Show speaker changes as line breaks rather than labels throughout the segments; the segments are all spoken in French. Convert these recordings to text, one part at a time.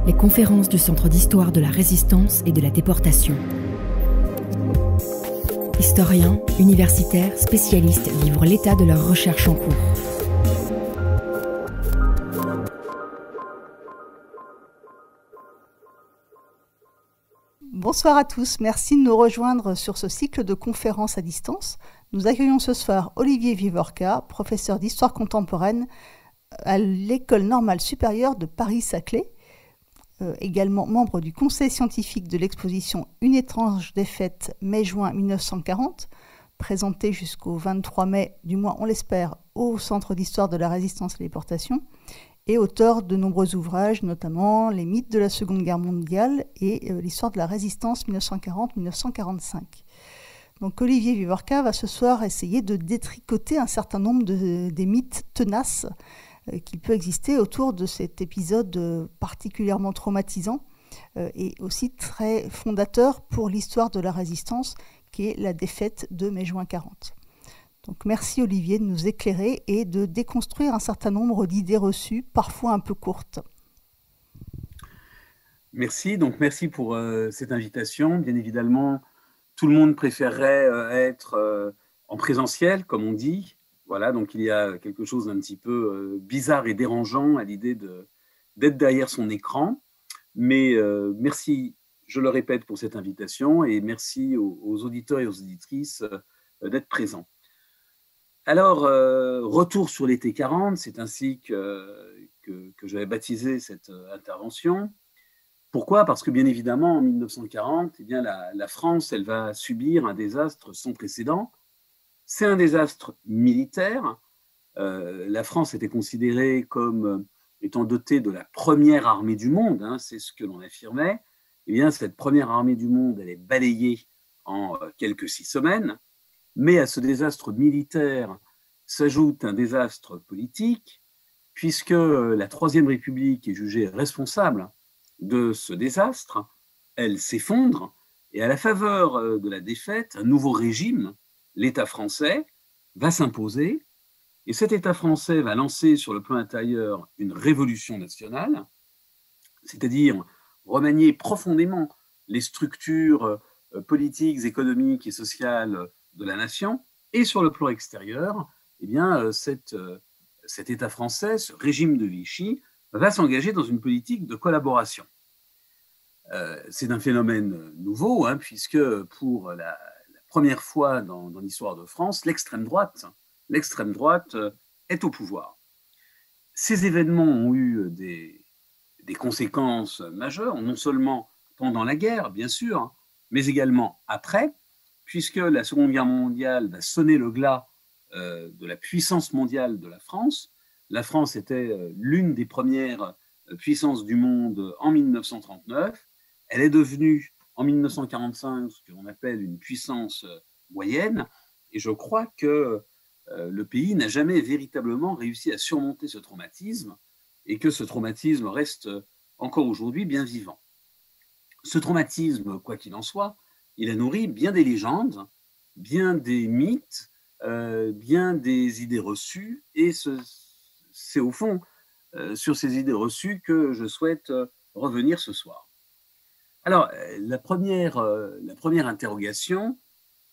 les conférences du Centre d'histoire de la Résistance et de la Déportation. Historiens, universitaires, spécialistes livrent l'état de leurs recherches en cours.
Bonsoir à tous, merci de nous rejoindre sur ce cycle de conférences à distance. Nous accueillons ce soir Olivier Vivorca, professeur d'histoire contemporaine à l'École normale supérieure de Paris-Saclay, également membre du conseil scientifique de l'exposition Une étrange défaite mai-juin 1940, présentée jusqu'au 23 mai, du moins on l'espère, au Centre d'histoire de la Résistance et de la Déportation, et auteur de nombreux ouvrages, notamment Les mythes de la Seconde Guerre mondiale et l'histoire de la Résistance 1940-1945. Donc Olivier Vivorca va ce soir essayer de détricoter un certain nombre des mythes tenaces qu'il peut exister autour de cet épisode particulièrement traumatisant et aussi très fondateur pour l'histoire de la Résistance, qui est la défaite de mai-juin 40. Donc merci Olivier de nous éclairer et de déconstruire un certain nombre d'idées reçues, parfois un peu courtes.
Merci, donc merci pour cette invitation. Bien évidemment, tout le monde préférerait être en présentiel, comme on dit. Voilà, donc il y a quelque chose d'un petit peu bizarre et dérangeant à l'idée d'être derrière son écran. Mais merci, je le répète, pour cette invitation et merci aux auditeurs et aux auditrices d'être présents. Alors, retour sur l'été 40, c'est ainsi que j'avais baptisé cette intervention. Pourquoi ? Parce que bien évidemment, en 1940, eh bien, la France, elle va subir un désastre sans précédent. C'est un désastre militaire. La France était considérée comme étant dotée de la première armée du monde, hein, c'est ce que l'on affirmait. Eh bien, cette première armée du monde, elle est balayée en quelques 6 semaines. Mais à ce désastre militaire s'ajoute un désastre politique, puisque la Troisième République est jugée responsable de ce désastre. Elle s'effondre, et à la faveur de la défaite, un nouveau régime, l'État français, va s'imposer, et cet État français va lancer sur le plan intérieur une révolution nationale, c'est-à-dire remanier profondément les structures politiques, économiques et sociales de la nation, et sur le plan extérieur, eh bien, cet État français, ce régime de Vichy, va s'engager dans une politique de collaboration. C'est un phénomène nouveau, hein, puisque pour la première fois dans l'histoire de France, l'extrême droite est au pouvoir. Ces événements ont eu des conséquences majeures, non seulement pendant la guerre, bien sûr, mais également après, puisque la Seconde Guerre mondiale va sonner le glas de la puissance mondiale de la France. La France était l'une des premières puissances du monde en 1939. Elle est devenue en 1945 ce que l'on appelle une puissance moyenne, et je crois que le pays n'a jamais véritablement réussi à surmonter ce traumatisme, et que ce traumatisme reste encore aujourd'hui bien vivant. Ce traumatisme, quoi qu'il en soit, il a nourri bien des légendes, bien des mythes, bien des idées reçues, et c'est au fond sur ces idées reçues que je souhaite revenir ce soir. Alors, la première interrogation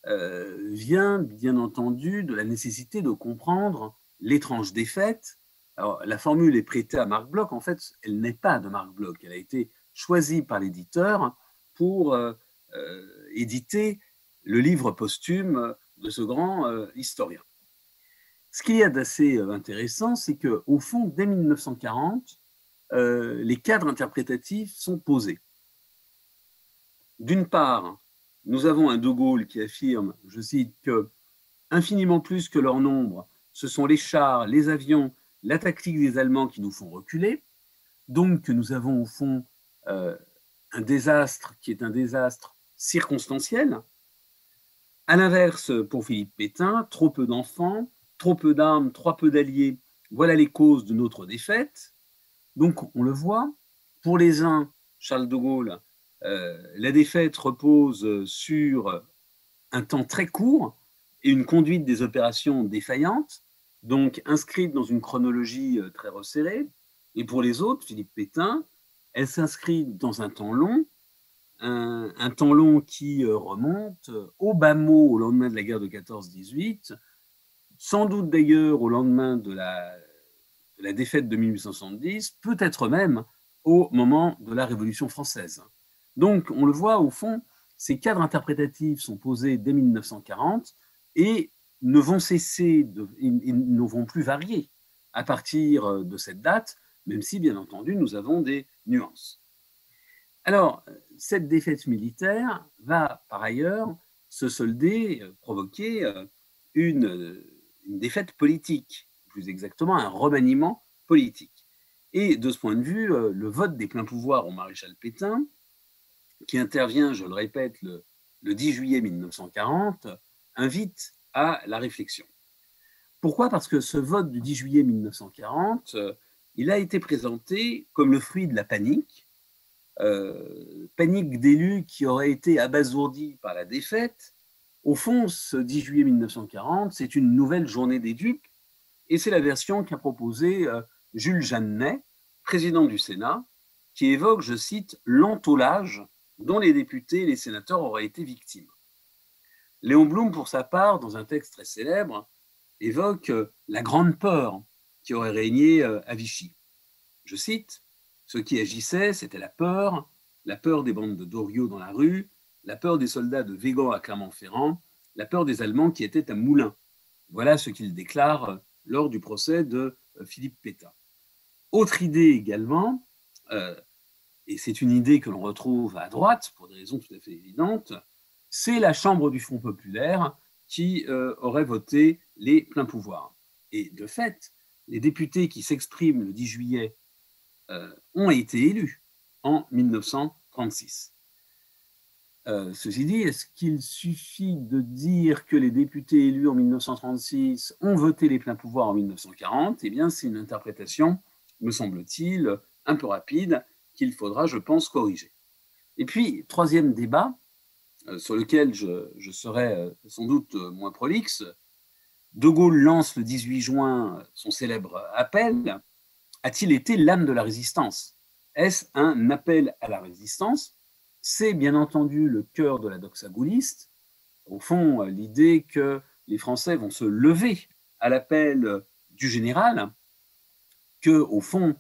vient bien entendu de la nécessité de comprendre l'étrange défaite. Alors, la formule est prêtée à Marc Bloch, en fait, elle n'est pas de Marc Bloch, elle a été choisie par l'éditeur pour éditer le livre posthume de ce grand historien. Ce qu'il y a d'assez intéressant, c'est qu'au fond, dès 1940, les cadres interprétatifs sont posés. D'une part, nous avons un De Gaulle qui affirme, je cite, que infiniment plus que leur nombre, ce sont les chars, les avions, la tactique des Allemands qui nous font reculer. Donc, nous avons au fond un désastre qui est un désastre circonstanciel. À l'inverse, pour Philippe Pétain, trop peu d'enfants, trop peu d'armes, trop peu d'alliés, voilà les causes de notre défaite. Donc, on le voit, pour les uns, Charles de Gaulle, la défaite repose sur un temps très court et une conduite des opérations défaillantes, donc inscrite dans une chronologie très resserrée. Et pour les autres, Philippe Pétain, elle s'inscrit dans un temps long, un temps long qui remonte au bas mot au lendemain de la guerre de 14-18, sans doute d'ailleurs au lendemain de la défaite de 1870, peut-être même au moment de la Révolution française. Donc, on le voit, au fond, ces cadres interprétatifs sont posés dès 1940 et ne vont ne vont plus varier à partir de cette date, même si, bien entendu, nous avons des nuances. Alors, cette défaite militaire va, par ailleurs, se solder, provoquer une défaite politique, plus exactement un remaniement politique. Et de ce point de vue, le vote des pleins pouvoirs au maréchal Pétain, qui intervient, je le répète, le 10 juillet 1940, invite à la réflexion. Pourquoi? Parce que ce vote du 10 juillet 1940, il a été présenté comme le fruit de la panique, panique d'élus qui auraient été abasourdis par la défaite. Au fond, ce 10 juillet 1940, c'est une nouvelle journée des dupes, et c'est la version qu'a proposée Jules Jeanneney, président du Sénat, qui évoque, je cite, l'enthoullage dont les députés et les sénateurs auraient été victimes. Léon Blum, pour sa part, dans un texte très célèbre, évoque la grande peur qui aurait régné à Vichy. Je cite, « Ce qui agissait, c'était la peur des bandes de Doriot dans la rue, la peur des soldats de Végan à Clermont-Ferrand, la peur des Allemands qui étaient à Moulins. » Voilà ce qu'il déclare lors du procès de Philippe Pétain. Autre idée également, et c'est une idée que l'on retrouve à droite, pour des raisons tout à fait évidentes, c'est la Chambre du Front populaire qui aurait voté les pleins pouvoirs. Et de fait, les députés qui s'expriment le 10 juillet ont été élus en 1936. Ceci dit, est-ce qu'il suffit de dire que les députés élus en 1936 ont voté les pleins pouvoirs en 1940? Eh bien, c'est une interprétation, me semble-t-il, un peu rapide, qu'il faudra, je pense, corriger. Et puis, troisième débat, sur lequel je serai sans doute moins prolixe, De Gaulle lance le 18 juin son célèbre appel. A-t-il été l'âme de la résistance? Est-ce un appel à la résistance? C'est bien entendu le cœur de la doxa gaulliste. Au fond, l'idée que les Français vont se lever à l'appel du général, que, au fond,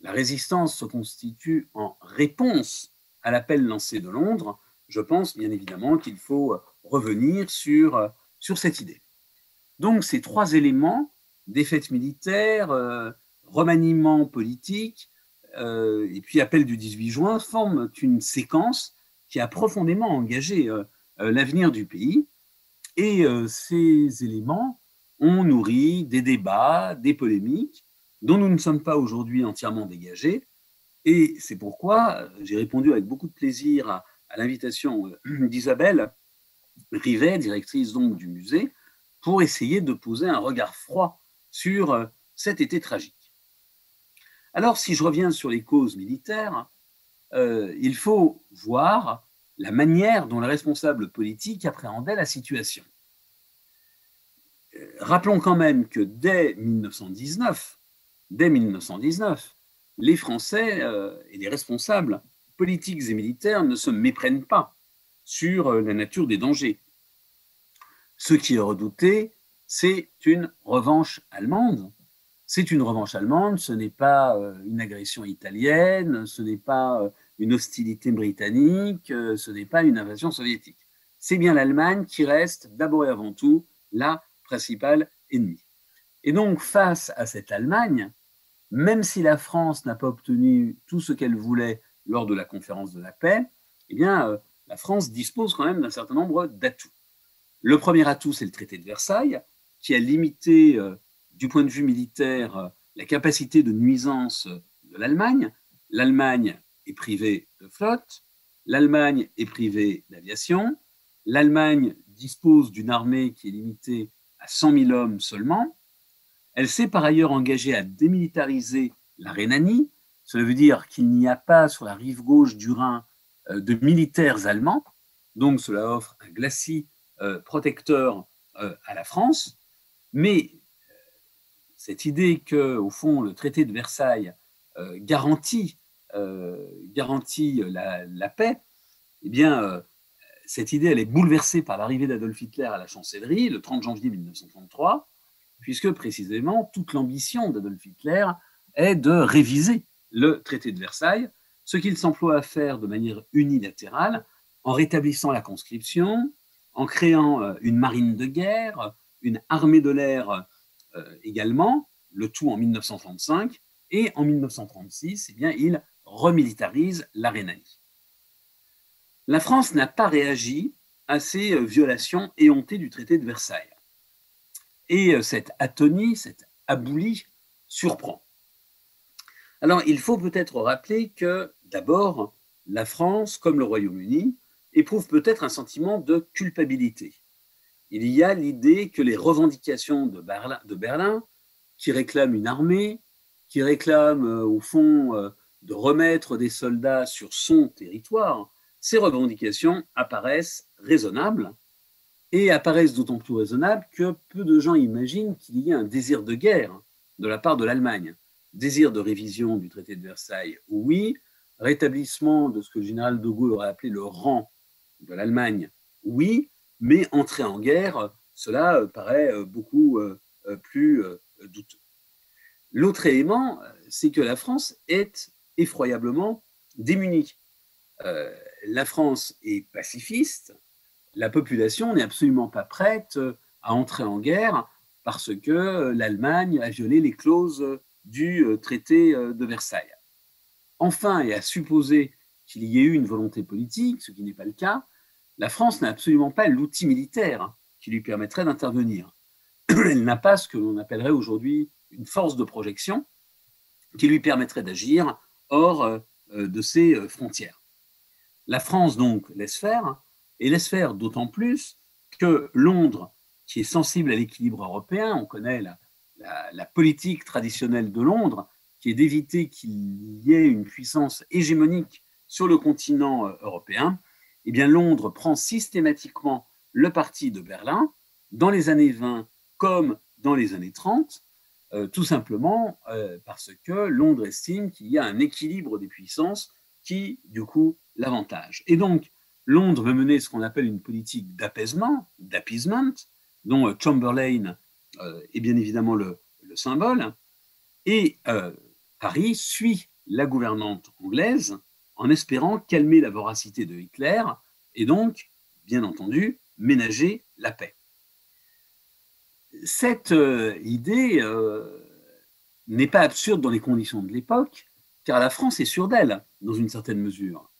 la résistance se constitue en réponse à l'appel lancé de Londres. Je pense bien évidemment qu'il faut revenir sur cette idée. Donc ces trois éléments, défaite militaire, remaniement politique, et puis appel du 18 juin, forment une séquence qui a profondément engagé l'avenir du pays. Et ces éléments ont nourri des débats, des polémiques, dont nous ne sommes pas aujourd'hui entièrement dégagés. Et c'est pourquoi j'ai répondu avec beaucoup de plaisir à l'invitation d'Isabelle Rivet, directrice donc du musée, pour essayer de poser un regard froid sur cet été tragique. Alors, si je reviens sur les causes militaires, il faut voir la manière dont les responsables politiques appréhendaient la situation. Rappelons quand même que dès 1919, les Français et les responsables politiques et militaires ne se méprennent pas sur la nature des dangers. Ce qui est redouté, c'est une revanche allemande. C'est une revanche allemande, ce n'est pas une agression italienne, ce n'est pas une hostilité britannique, ce n'est pas une invasion soviétique. C'est bien l'Allemagne qui reste d'abord et avant tout la principale ennemie. Et donc, face à cette Allemagne, même si la France n'a pas obtenu tout ce qu'elle voulait lors de la conférence de la paix, eh bien, la France dispose quand même d'un certain nombre d'atouts. Le premier atout, c'est le traité de Versailles, qui a limité, du point de vue militaire, la capacité de nuisance de l'Allemagne. L'Allemagne est privée de flotte, l'Allemagne est privée d'aviation, l'Allemagne dispose d'une armée qui est limitée à 100 000 hommes seulement. Elle s'est par ailleurs engagée à démilitariser la Rhénanie. Cela veut dire qu'il n'y a pas sur la rive gauche du Rhin de militaires allemands. Donc cela offre un glacis protecteur à la France. Mais cette idée que, au fond, le traité de Versailles garantit garantit la paix, eh bien, cette idée, elle est bouleversée par l'arrivée d'Adolf Hitler à la chancellerie le 30 janvier 1933, puisque précisément toute l'ambition d'Adolf Hitler est de réviser le traité de Versailles, ce qu'il s'emploie à faire de manière unilatérale en rétablissant la conscription, en créant une marine de guerre, une armée de l'air également, le tout en 1935, et en 1936, eh bien, il remilitarise la Rhénanie. La France n'a pas réagi à ces violations éhontées du traité de Versailles. Et cette atonie, cette aboulie, surprend. Alors, il faut peut-être rappeler que, d'abord, la France, comme le Royaume-Uni, éprouve peut-être un sentiment de culpabilité. Il y a l'idée que les revendications de Berlin, qui réclament une armée, qui réclament, au fond, de remettre des soldats sur son territoire, ces revendications apparaissent raisonnables, et apparaissent d'autant plus raisonnables que peu de gens imaginent qu'il y ait un désir de guerre de la part de l'Allemagne. Désir de révision du traité de Versailles, oui. Rétablissement de ce que le général de Gaulle aurait appelé le rang de l'Allemagne, oui. Mais entrer en guerre, cela paraît beaucoup plus douteux. L'autre élément, c'est que la France est effroyablement démunie. La France est pacifiste, la population n'est absolument pas prête à entrer en guerre parce que l'Allemagne a violé les clauses du traité de Versailles. Enfin, et à supposer qu'il y ait eu une volonté politique, ce qui n'est pas le cas, la France n'a absolument pas l'outil militaire qui lui permettrait d'intervenir. Elle n'a pas ce que l'on appellerait aujourd'hui une force de projection qui lui permettrait d'agir hors de ses frontières. La France, donc, laisse faire, et laisse faire d'autant plus que Londres, qui est sensible à l'équilibre européen, on connaît la politique traditionnelle de Londres, qui est d'éviter qu'il y ait une puissance hégémonique sur le continent européen, eh bien Londres prend systématiquement le parti de Berlin dans les années 20 comme dans les années 30, tout simplement parce que Londres estime qu'il y a un équilibre des puissances qui, du coup, l'avantage. Et donc, Londres veut mener ce qu'on appelle une politique d'apaisement, d'appeasement, dont Chamberlain est bien évidemment le symbole, et Paris suit la gouvernante anglaise en espérant calmer la voracité de Hitler et donc, bien entendu, ménager la paix. Cette idée n'est pas absurde dans les conditions de l'époque, car la France est sûre d'elle, dans une certaine mesure.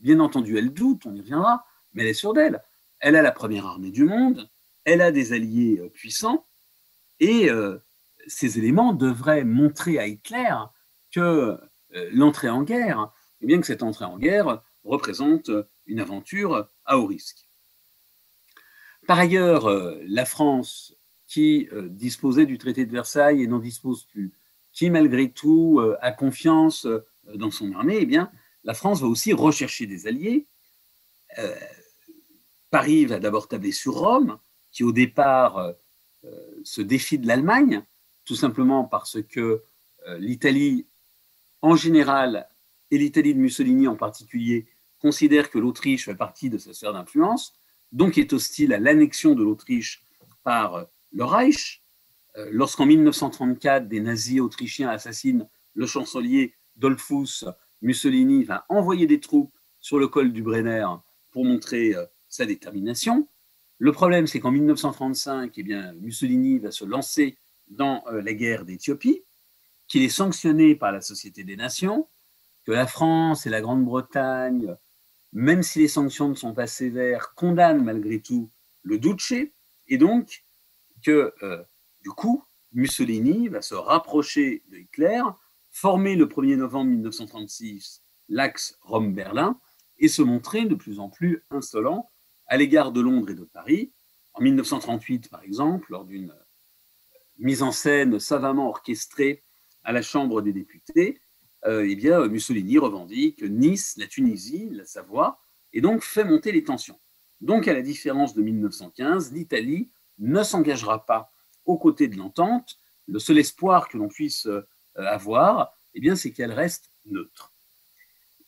Bien entendu, elle doute, on y reviendra, mais elle est sûre d'elle. Elle a la première armée du monde, elle a des alliés puissants, et ces éléments devraient montrer à Hitler que l'entrée en guerre, et bien que cette entrée en guerre représente une aventure à haut risque. Par ailleurs, la France, qui disposait du traité de Versailles et n'en dispose plus, qui malgré tout a confiance dans son armée, eh bien, la France va aussi rechercher des alliés. Paris va d'abord tabler sur Rome, qui au départ se défie de l'Allemagne, tout simplement parce que l'Italie en général et l'Italie de Mussolini en particulier considère que l'Autriche fait partie de sa sphère d'influence, donc est hostile à l'annexion de l'Autriche par le Reich. Lorsqu'en 1934, des nazis autrichiens assassinent le chancelier Dollfuss, Mussolini va envoyer des troupes sur le col du Brenner pour montrer sa détermination. Le problème, c'est qu'en 1935, eh bien, Mussolini va se lancer dans la guerre d'Éthiopie, qu'il est sanctionné par la Société des Nations, que la France et la Grande-Bretagne, même si les sanctions ne sont pas sévères, condamnent malgré tout le Duce, et donc que, du coup, Mussolini va se rapprocher de Hitler, former le 1er novembre 1936 l'axe Rome-Berlin et se montrer de plus en plus insolent à l'égard de Londres et de Paris. En 1938, par exemple, lors d'une mise en scène savamment orchestrée à la Chambre des députés, eh bien, Mussolini revendique Nice, la Tunisie, la Savoie, et donc fait monter les tensions. Donc, à la différence de 1915, l'Italie ne s'engagera pas aux côtés de l'entente. Le seul espoir que l'on puisse avoir, eh bien, c'est qu'elle reste neutre.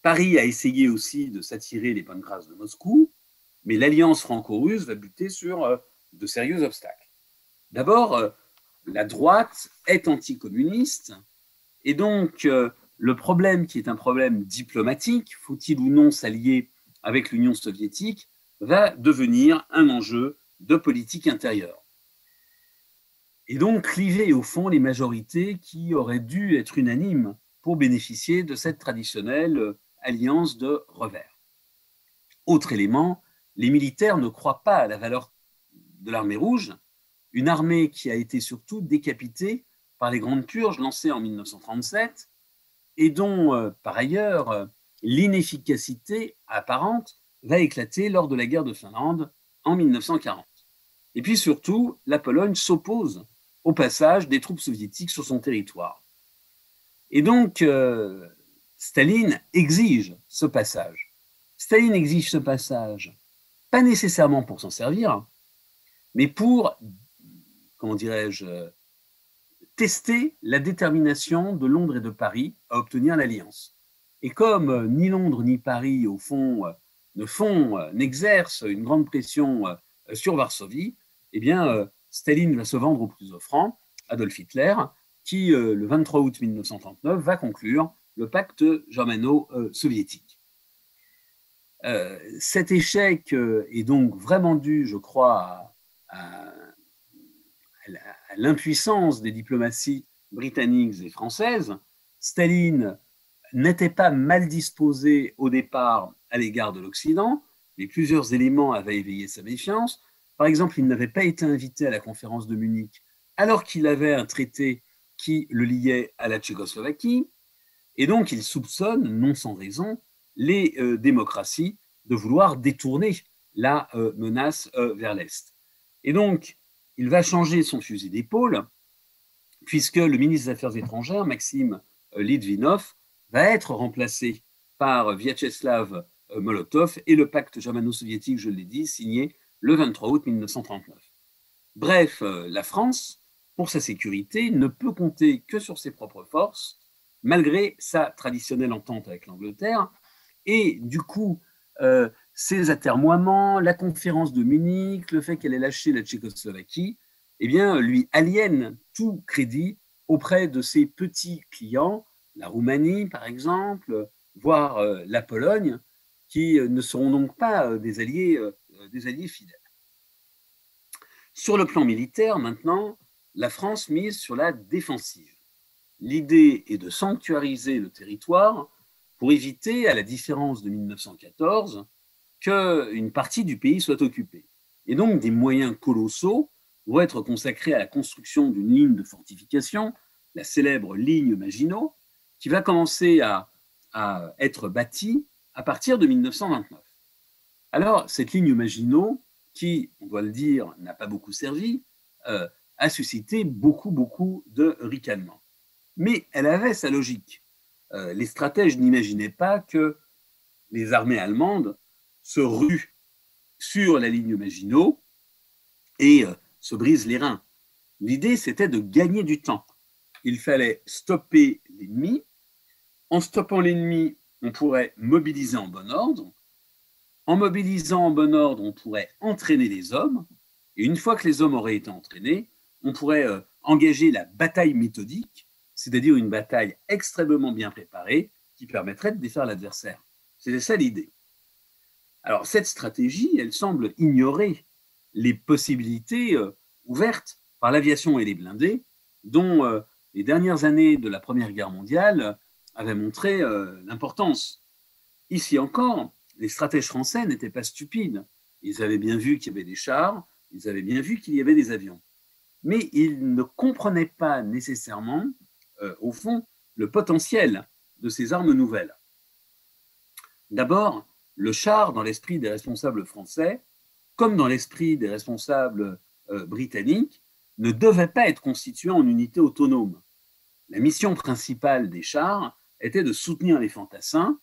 Paris a essayé aussi de s'attirer les bonnes grâces de Moscou, mais l'alliance franco-russe va buter sur de sérieux obstacles. D'abord, la droite est anticommuniste, et donc le problème qui est un problème diplomatique, faut-il ou non s'allier avec l'Union soviétique, va devenir un enjeu de politique intérieure. Et donc cliver au fond les majorités qui auraient dû être unanimes pour bénéficier de cette traditionnelle alliance de revers. Autre élément, les militaires ne croient pas à la valeur de l'armée rouge, une armée qui a été surtout décapitée par les grandes purges lancées en 1937 et dont, par ailleurs, l'inefficacité apparente va éclater lors de la guerre de Finlande en 1940. Et puis surtout, la Pologne s'oppose au passage des troupes soviétiques sur son territoire. Et donc, Staline exige ce passage. Staline exige ce passage, pas nécessairement pour s'en servir, mais pour, comment dirais-je, tester la détermination de Londres et de Paris à obtenir l'alliance. Et comme ni Londres ni Paris, au fond, n'exercent une grande pression sur Varsovie, eh bien, Staline va se vendre au plus offrant, Adolf Hitler, qui, le 23 août 1939, va conclure le pacte germano-soviétique. Cet échec est donc vraiment dû, je crois, à l'impuissance des diplomaties britanniques et françaises. Staline n'était pas mal disposé au départ à l'égard de l'Occident, mais plusieurs éléments avaient éveillé sa méfiance. Par exemple, il n'avait pas été invité à la conférence de Munich alors qu'il avait un traité qui le liait à la Tchécoslovaquie, et donc il soupçonne, non sans raison, les démocraties de vouloir détourner la menace vers l'Est. Et donc, il va changer son fusil d'épaule, puisque le ministre des Affaires étrangères, Maxime Litvinov, va être remplacé par Vyacheslav Molotov et le pacte germano-soviétique, je l'ai dit, signé le 23 août 1939. Bref, la France, pour sa sécurité, ne peut compter que sur ses propres forces, malgré sa traditionnelle entente avec l'Angleterre, et du coup, ses atermoiements, la conférence de Munich, le fait qu'elle ait lâché la Tchécoslovaquie, eh bien, lui aliène tout crédit auprès de ses petits clients, la Roumanie par exemple, voire la Pologne, qui ne seront donc pas des alliés fidèles. Sur le plan militaire, maintenant, la France mise sur la défensive. L'idée est de sanctuariser le territoire pour éviter, à la différence de 1914, qu'une partie du pays soit occupée. Et donc, des moyens colossaux vont être consacrés à la construction d'une ligne de fortification, la célèbre ligne Maginot, qui va commencer à être bâtie à partir de 1929. Alors, cette ligne Maginot, qui, on doit le dire, n'a pas beaucoup servi, a suscité beaucoup de ricanements. Mais elle avait sa logique. Les stratèges n'imaginaient pas que les armées allemandes se ruent sur la ligne Maginot et se brisent les reins. L'idée, c'était de gagner du temps. Il fallait stopper l'ennemi. En stoppant l'ennemi, on pourrait mobiliser en bon ordre. En mobilisant en bon ordre, on pourrait entraîner les hommes. Et une fois que les hommes auraient été entraînés, on pourrait engager la bataille méthodique, c'est-à-dire une bataille extrêmement bien préparée qui permettrait de défaire l'adversaire. C'était ça l'idée. Alors cette stratégie, elle semble ignorer les possibilités ouvertes par l'aviation et les blindés, dont les dernières années de la Première Guerre mondiale avaient montré l'importance. Ici encore, les stratèges français n'étaient pas stupides. Ils avaient bien vu qu'il y avait des chars, ils avaient bien vu qu'il y avait des avions. Mais ils ne comprenaient pas nécessairement, au fond, le potentiel de ces armes nouvelles. D'abord, le char, dans l'esprit des responsables français, comme dans l'esprit des responsables britanniques, ne devait pas être constitué en unité autonome. La mission principale des chars était de soutenir les fantassins,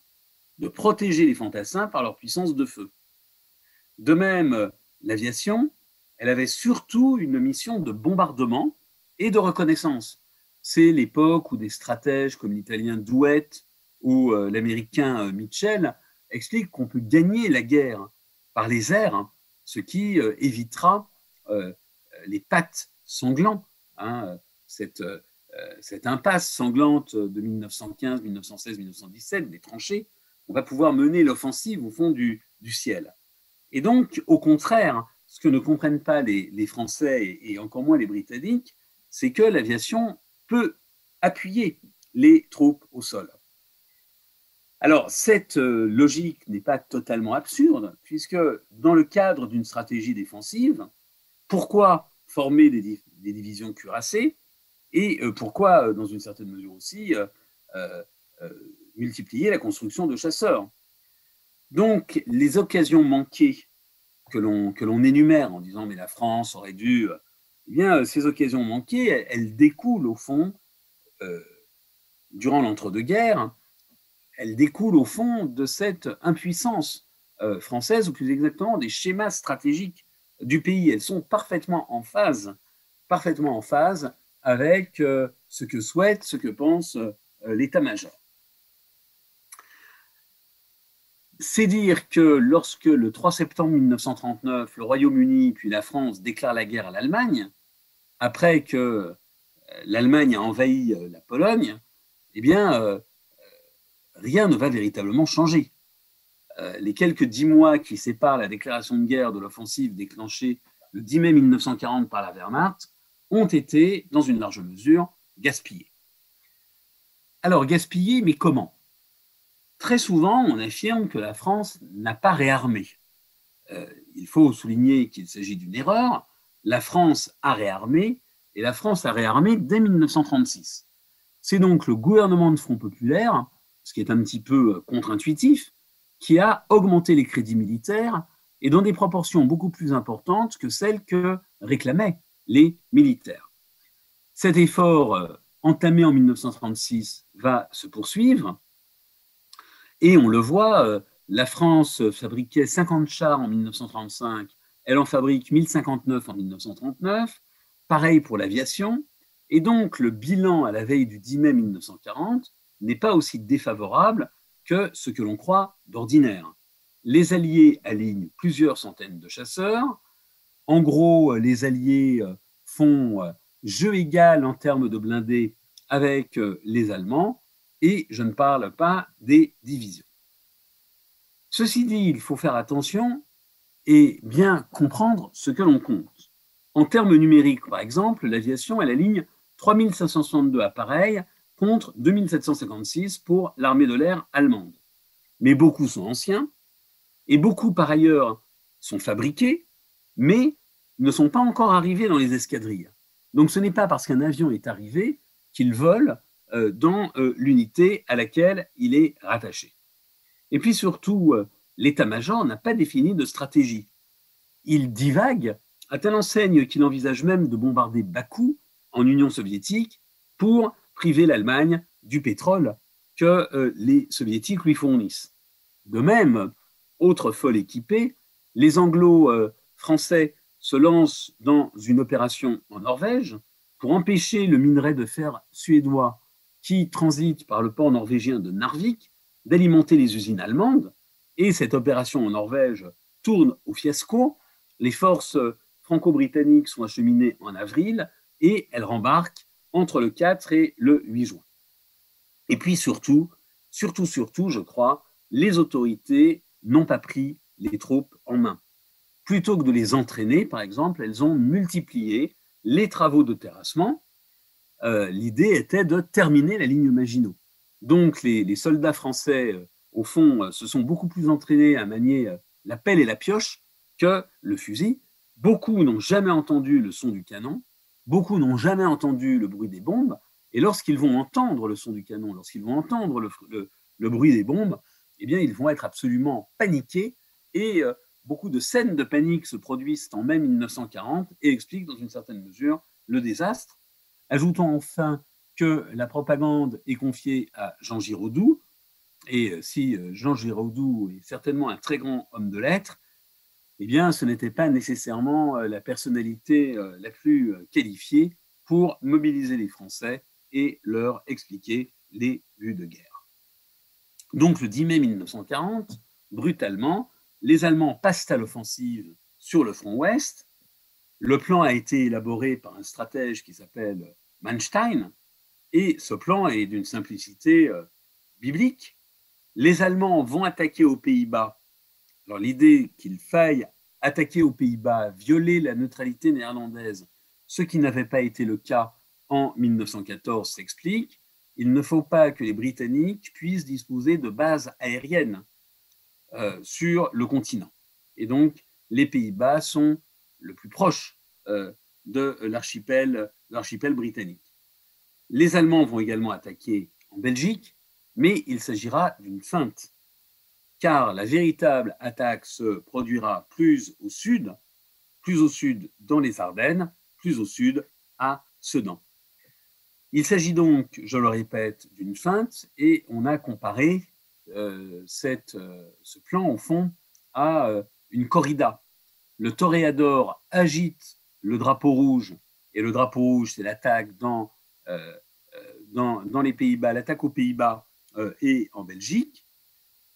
de protéger les fantassins par leur puissance de feu. De même, l'aviation, elle avait surtout une mission de bombardement et de reconnaissance. C'est l'époque où des stratèges comme l'italien Douhet où l'Américain Mitchell explique qu'on peut gagner la guerre par les airs, hein, ce qui évitera les pattes sanglants, hein, cette impasse sanglante de 1915, 1916, 1917, des tranchées. On va pouvoir mener l'offensive au fond du ciel. Et donc, au contraire, ce que ne comprennent pas les Français et encore moins les Britanniques, c'est que l'aviation peut appuyer les troupes au sol. Alors, cette logique n'est pas totalement absurde, puisque dans le cadre d'une stratégie défensive, pourquoi former des divisions cuirassées et pourquoi, dans une certaine mesure aussi, multiplier la construction de chasseurs? Donc, les occasions manquées que l'on énumère en disant « mais la France aurait dû… » Eh bien, ces occasions manquées, elles découlent au fond, durant l'entre-deux-guerres, elles découlent au fond de cette impuissance française, ou plus exactement des schémas stratégiques du pays. Elles sont parfaitement en phase avec ce que souhaite, ce que pense l'état-major. C'est dire que lorsque le 3 septembre 1939, le Royaume-Uni puis la France déclarent la guerre à l'Allemagne, après que l'Allemagne a envahi la Pologne, eh bien, rien ne va véritablement changer. Les quelques 10 mois qui séparent la déclaration de guerre de l'offensive déclenchée le 10 mai 1940 par la Wehrmacht ont été, dans une large mesure, gaspillés. Alors, gaspillés, mais comment? Très souvent, on affirme que la France n'a pas réarmé. Il faut souligner qu'il s'agit d'une erreur. La France a réarmé, et la France a réarmé dès 1936. C'est donc le gouvernement de Front Populaire, ce qui est un petit peu contre-intuitif, qui a augmenté les crédits militaires et dans des proportions beaucoup plus importantes que celles que réclamaient les militaires. Cet effort entamé en 1936 va se poursuivre et on le voit, la France fabriquait 50 chars en 1935, elle en fabrique 1059 en 1939, pareil pour l'aviation, et donc le bilan à la veille du 10 mai 1940 n'est pas aussi défavorable que ce que l'on croit d'ordinaire. Les Alliés alignent plusieurs centaines de chasseurs. En gros, les Alliés font jeu égal en termes de blindés avec les Allemands, et je ne parle pas des divisions. Ceci dit, il faut faire attention et bien comprendre ce que l'on compte. En termes numériques, par exemple, l'aviation, elle aligne 3562 appareils contre 2756 pour l'armée de l'air allemande. Mais beaucoup sont anciens et beaucoup, par ailleurs, sont fabriqués, mais ne sont pas encore arrivés dans les escadrilles. Donc ce n'est pas parce qu'un avion est arrivé qu'il vole dans l'unité à laquelle il est rattaché. Et puis surtout, l'état-major n'a pas défini de stratégie. Il divague à telle enseigne qu'il envisage même de bombarder Bakou en Union soviétique pour priver l'Allemagne du pétrole que les soviétiques lui fournissent. De même, autre folle équipée, les anglo-français se lancent dans une opération en Norvège pour empêcher le minerai de fer suédois qui transite par le port norvégien de Narvik d'alimenter les usines allemandes. Et cette opération en Norvège tourne au fiasco. Les forces franco-britanniques sont acheminées en avril et elles rembarquent entre le 4 et le 8 juin. Et puis surtout, je crois, les autorités n'ont pas pris les troupes en main. Plutôt que de les entraîner, par exemple, elles ont multiplié les travaux de terrassement. L'idée était de terminer la ligne Maginot. Donc les soldats français, au fond, se sont beaucoup plus entraînés à manier la pelle et la pioche que le fusil. Beaucoup n'ont jamais entendu le son du canon, beaucoup n'ont jamais entendu le bruit des bombes, et lorsqu'ils vont entendre le son du canon, lorsqu'ils vont entendre le bruit des bombes, eh bien, ils vont être absolument paniqués, et beaucoup de scènes de panique se produisent en mai 1940 et expliquent dans une certaine mesure le désastre. Ajoutons enfin que la propagande est confiée à Jean Giraudoux, et si Jean Giraudoux est certainement un très grand homme de lettres, eh bien, ce n'était pas nécessairement la personnalité la plus qualifiée pour mobiliser les Français et leur expliquer les buts de guerre. Donc le 10 mai 1940, brutalement, les Allemands passent à l'offensive sur le front ouest. Le plan a été élaboré par un stratège qui s'appelle Manstein, et ce plan est d'une simplicité biblique. Les Allemands vont attaquer aux Pays-Bas. Alors l'idée qu'il faille attaquer aux Pays-Bas, violer la neutralité néerlandaise, ce qui n'avait pas été le cas en 1914, s'explique. Il ne faut pas que les Britanniques puissent disposer de bases aériennes sur le continent. Et donc, les Pays-Bas sont le plus proche de l'archipel britannique. Les Allemands vont également attaquer en Belgique, mais il s'agira d'une feinte, car la véritable attaque se produira plus au sud dans les Ardennes, plus au sud à Sedan. Il s'agit donc, je le répète, d'une feinte, et on a comparé ce plan, au fond, à une corrida. Le toréador agite le drapeau rouge, et le drapeau rouge, c'est l'attaque dans les Pays-Bas, l'attaque aux Pays-Bas et en Belgique.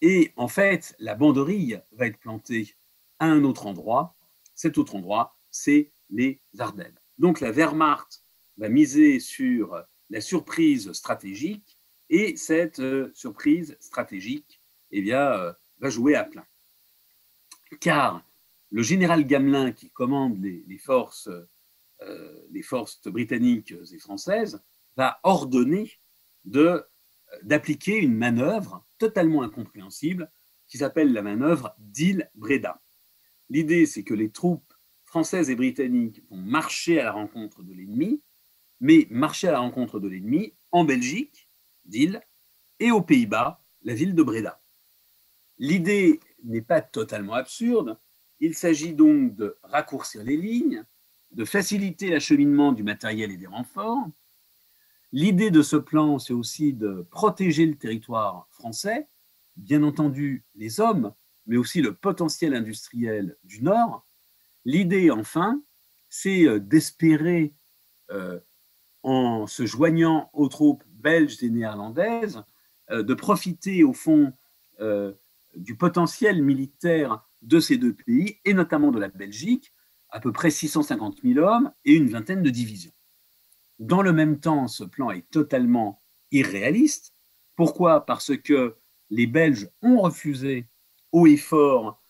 Et en fait, la banderille va être plantée à un autre endroit. Cet autre endroit, c'est les Ardennes. Donc la Wehrmacht va miser sur la surprise stratégique, et cette surprise stratégique va jouer à plein. Car le général Gamelin, qui commande les forces britanniques et françaises, va ordonner d'appliquer une manœuvre totalement incompréhensible qui s'appelle la manœuvre d'Île-Bréda. L'idée, c'est que les troupes françaises et britanniques vont marcher à la rencontre de l'ennemi, mais marcher à la rencontre de l'ennemi en Belgique, d'Île, et aux Pays-Bas, la ville de Bréda. L'idée n'est pas totalement absurde. Il s'agit donc de raccourcir les lignes, de faciliter l'acheminement du matériel et des renforts. L'idée de ce plan, c'est aussi de protéger le territoire français, bien entendu les hommes, mais aussi le potentiel industriel du Nord. L'idée, enfin, c'est d'espérer, en se joignant aux troupes belges et néerlandaises, de profiter au fond du potentiel militaire de ces deux pays, et notamment de la Belgique, à peu près 650 000 hommes et une vingtaine de divisions. Dans le même temps, ce plan est totalement irréaliste. Pourquoi ? Parce que les Belges ont refusé haut et fort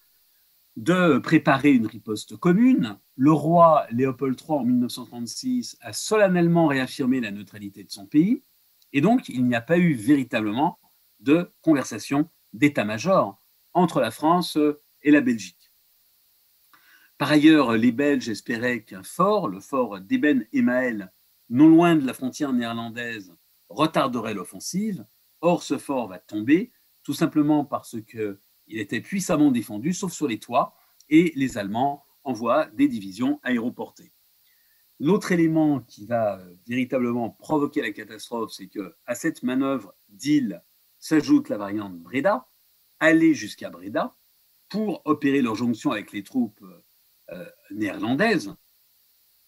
de préparer une riposte commune. Le roi Léopold III, en 1936, a solennellement réaffirmé la neutralité de son pays, et donc il n'y a pas eu véritablement de conversation d'état-major entre la France et la Belgique. Par ailleurs, les Belges espéraient qu'un fort, le fort d'Eben Emael, non loin de la frontière néerlandaise, retarderait l'offensive. Or, ce fort va tomber, tout simplement parce qu'il était puissamment défendu, sauf sur les toits, et les Allemands envoient des divisions aéroportées. L'autre élément qui va véritablement provoquer la catastrophe, c'est qu'à cette manœuvre d'Île s'ajoute la variante Bréda, aller jusqu'à Bréda pour opérer leur jonction avec les troupes néerlandaises.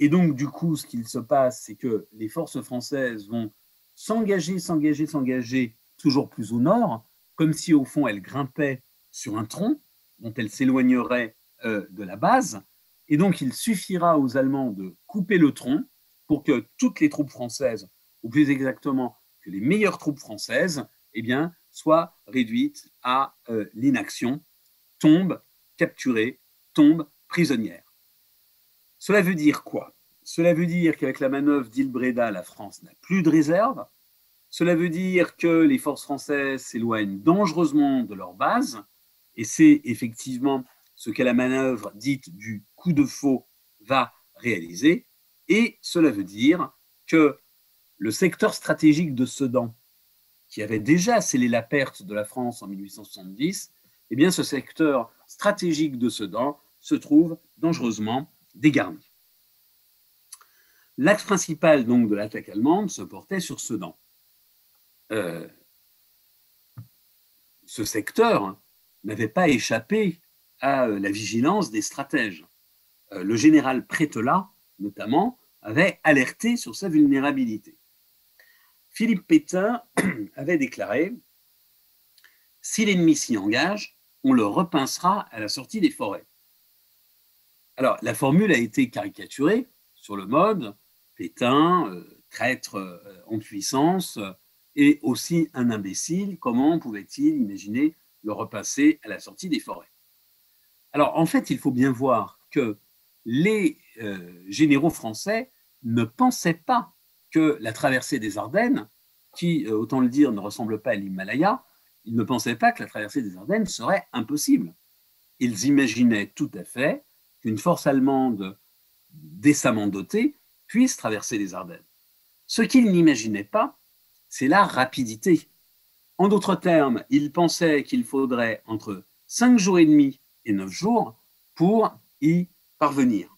Et donc, du coup, ce qu'il se passe, c'est que les forces françaises vont s'engager toujours plus au nord, comme si, au fond, elles grimpaient sur un tronc dont elles s'éloigneraient de la base. Et donc, il suffira aux Allemands de couper le tronc pour que toutes les troupes françaises, ou plus exactement que les meilleures troupes françaises, soient réduites à l'inaction, tombent capturées, tombent prisonnières. Cela veut dire quoi ? Cela veut dire qu'avec la manœuvre d'Île-Bréda, la France n'a plus de réserve. Cela veut dire que les forces françaises s'éloignent dangereusement de leur base, et c'est effectivement ce que la manœuvre dite du coup de faux va réaliser. Et cela veut dire que le secteur stratégique de Sedan, qui avait déjà scellé la perte de la France en 1870, ce secteur stratégique de Sedan se trouve dangereusement dégarni. L'axe principal donc de l'attaque allemande se portait sur Sedan. Ce secteur n'avait pas échappé à la vigilance des stratèges. Le général Prételat, notamment, avait alerté sur sa vulnérabilité. Philippe Pétain avait déclaré Si l'ennemi s'y engage, on le repincera à la sortie des forêts. Alors, la formule a été caricaturée sur le mode Pétain, traître en puissance, et aussi un imbécile, comment pouvait-il imaginer le repasser à la sortie des forêts? Alors, en fait, il faut bien voir que les généraux français ne pensaient pas que la traversée des Ardennes, qui, autant le dire, ne ressemble pas à l'Himalaya, ils ne pensaient pas que la traversée des Ardennes serait impossible. Ils imaginaient tout à fait qu'une force allemande décemment dotée puisse traverser les Ardennes. Ce qu'ils n'imaginaient pas, c'est la rapidité. En d'autres termes, ils pensaient qu'il faudrait entre 5 jours et demi et 9 jours pour y parvenir.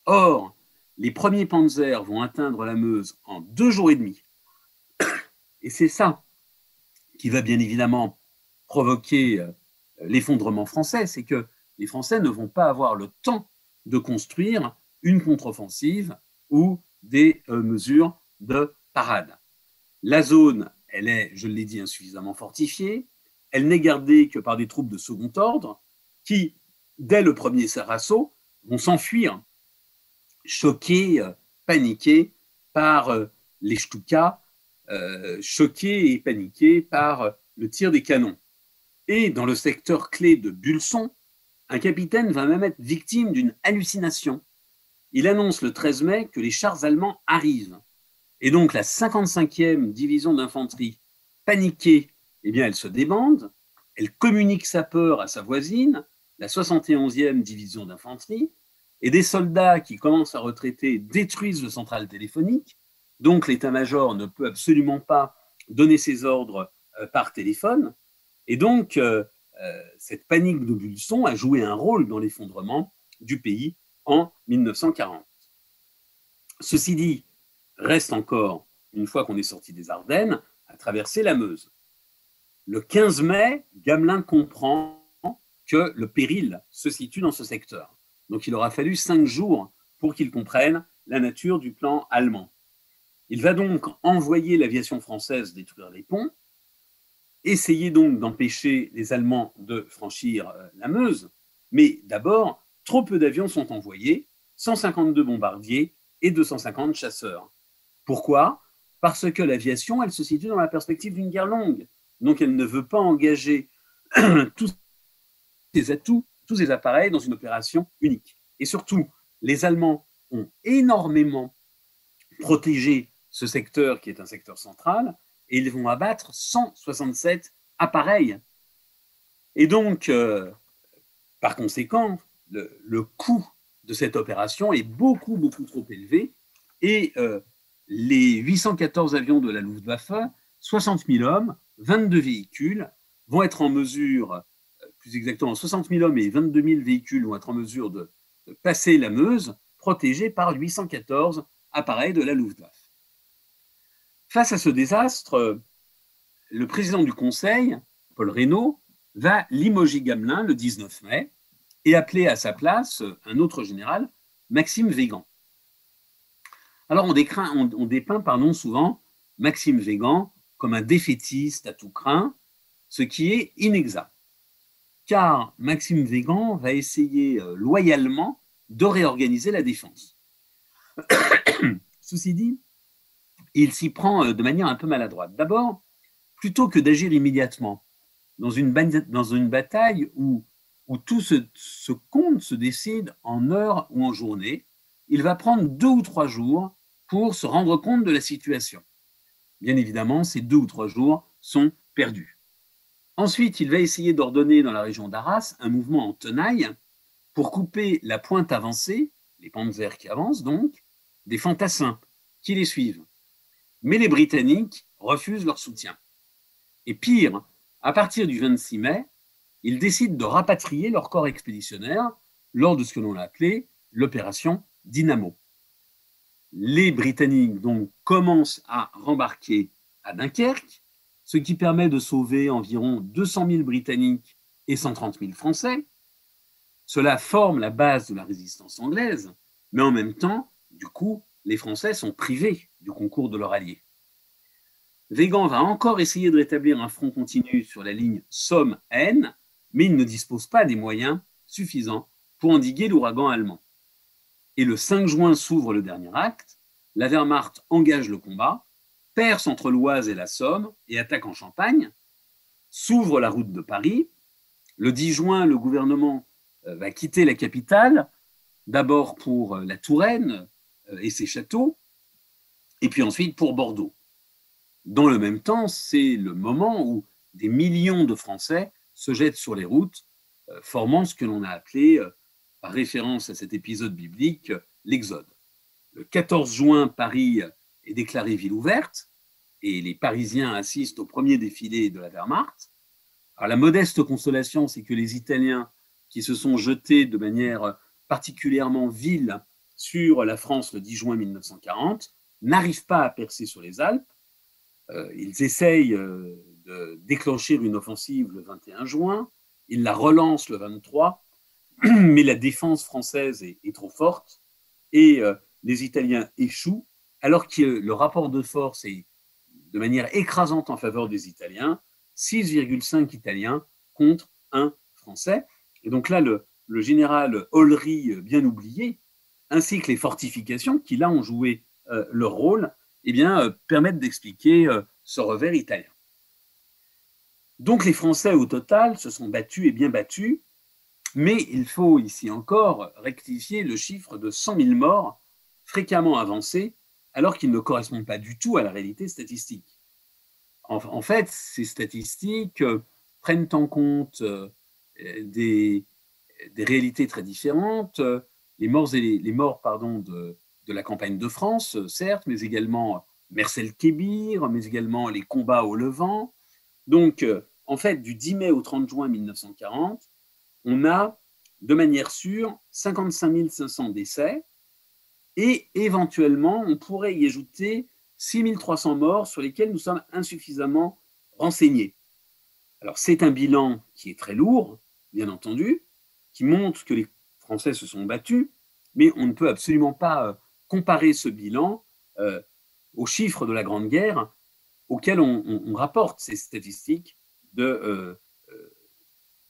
Or, les premiers panzers vont atteindre la Meuse en 2 jours et demi. Et c'est ça qui va bien évidemment provoquer l'effondrement français, c'est que les Français ne vont pas avoir le temps de construire une contre-offensive ou des mesures de parade. La zone, elle est, je l'ai dit, insuffisamment fortifiée, elle n'est gardée que par des troupes de second ordre qui, dès le premier assaut, vont s'enfuir, choqués, paniqués par les Stukas, choqués et paniqués par le tir des canons. Et dans le secteur clé de Bulson, un capitaine va même être victime d'une hallucination. Il annonce le 13 mai que les chars allemands arrivent. Et donc la 55e division d'infanterie, paniquée, eh bien, elle se débande, elle communique sa peur à sa voisine, la 71e division d'infanterie, et des soldats qui commencent à retraiter détruisent le central téléphonique, donc l'état-major ne peut absolument pas donner ses ordres par téléphone, et donc cette panique de Bulson a joué un rôle dans l'effondrement du pays en 1940. Ceci dit, reste encore, une fois qu'on est sorti des Ardennes, à traverser la Meuse. Le 15 mai, Gamelin comprend que le péril se situe dans ce secteur. Donc il aura fallu 5 jours pour qu'il comprenne la nature du plan allemand. Il va donc envoyer l'aviation française détruire les ponts, essayer donc d'empêcher les Allemands de franchir la Meuse, mais d'abord, trop peu d'avions sont envoyés, 152 bombardiers et 250 chasseurs. Pourquoi? Parce que l'aviation, elle se situe dans la perspective d'une guerre longue. Donc elle ne veut pas engager tous ses atouts, tous ses appareils dans une opération unique. Et surtout, les Allemands ont énormément protégé ce secteur qui est un secteur central et ils vont abattre 167 appareils. Et donc, par conséquent, le coût de cette opération est beaucoup, beaucoup trop élevé et les 814 avions de la Luftwaffe, 60 000 hommes, 22 véhicules vont être en mesure, plus exactement 60 000 hommes et 22 000 véhicules vont être en mesure de passer la Meuse, protégés par 814 appareils de la Luftwaffe. Face à ce désastre, le président du Conseil, Paul Reynaud, va limoger Gamelin le 19 mai et appeler à sa place un autre général, Maxime Weygand. Alors on dépeint souvent Maxime Weygand comme un défaitiste à tout craint, ce qui est inexact. Car Maxime Weygand va essayer loyalement de réorganiser la défense. Ceci dit, il s'y prend de manière un peu maladroite. D'abord, plutôt que d'agir immédiatement dans une bataille où tout ce compte se décide en heures ou en journées, il va prendre 2 ou 3 jours pour se rendre compte de la situation. Bien évidemment, ces 2 ou 3 jours sont perdus. Ensuite, il va essayer d'ordonner dans la région d'Arras un mouvement en tenaille pour couper la pointe avancée, les panzers qui avancent donc, des fantassins qui les suivent. Mais les Britanniques refusent leur soutien. Et pire, à partir du 26 mai, ils décident de rapatrier leur corps expéditionnaire lors de ce que l'on a appelé l'opération Dynamo. Les Britanniques donc commencent à rembarquer à Dunkerque, ce qui permet de sauver environ 200 000 Britanniques et 130 000 Français. Cela forme la base de la résistance anglaise, mais en même temps, du coup, les Français sont privés du concours de leurs alliés. Weygand va encore essayer de rétablir un front continu sur la ligne Somme-Aisne, mais il ne dispose pas des moyens suffisants pour endiguer l'ouragan allemand. Et le 5 juin s'ouvre le dernier acte, la Wehrmacht engage le combat, perce entre l'Oise et la Somme et attaque en Champagne, s'ouvre la route de Paris. Le 10 juin, le gouvernement va quitter la capitale, d'abord pour la Touraine et ses châteaux, et puis ensuite pour Bordeaux. Dans le même temps, c'est le moment où des millions de Français se jettent sur les routes, formant ce que l'on a appelé, par référence à cet épisode biblique, l'Exode. Le 14 juin, Paris est déclarée ville ouverte et les Parisiens assistent au premier défilé de la Wehrmacht. Alors, la modeste consolation, c'est que les Italiens qui se sont jetés de manière particulièrement vile sur la France le 10 juin 1940 n'arrivent pas à percer sur les Alpes. Ils essayent de déclencher une offensive le 21 juin, ils la relancent le 23, mais la défense française est trop forte et les Italiens échouent, alors que le rapport de force est de manière écrasante en faveur des Italiens, 6,5 Italiens contre 1 Français. Et donc là, le général Ollery, bien oublié, ainsi que les fortifications qui là ont joué leur rôle, eh bien, permettent d'expliquer ce revers italien. Donc les Français, au total, se sont battus et bien battus, mais il faut ici encore rectifier le chiffre de 100 000 morts fréquemment avancé, alors qu'il ne correspond pas du tout à la réalité statistique. En fait, ces statistiques prennent en compte des réalités très différentes, les morts de la campagne de France, certes, mais également Mersel-Kébir, mais également les combats au Levant. Donc, en fait, du 10 mai au 30 juin 1940, on a, de manière sûre, 55 500 décès, et éventuellement, on pourrait y ajouter 6 300 morts sur lesquels nous sommes insuffisamment renseignés. Alors, c'est un bilan qui est très lourd, bien entendu, qui montre que les Français se sont battus, mais on ne peut absolument pas comparer ce bilan aux chiffres de la Grande Guerre auxquels on rapporte ces statistiques de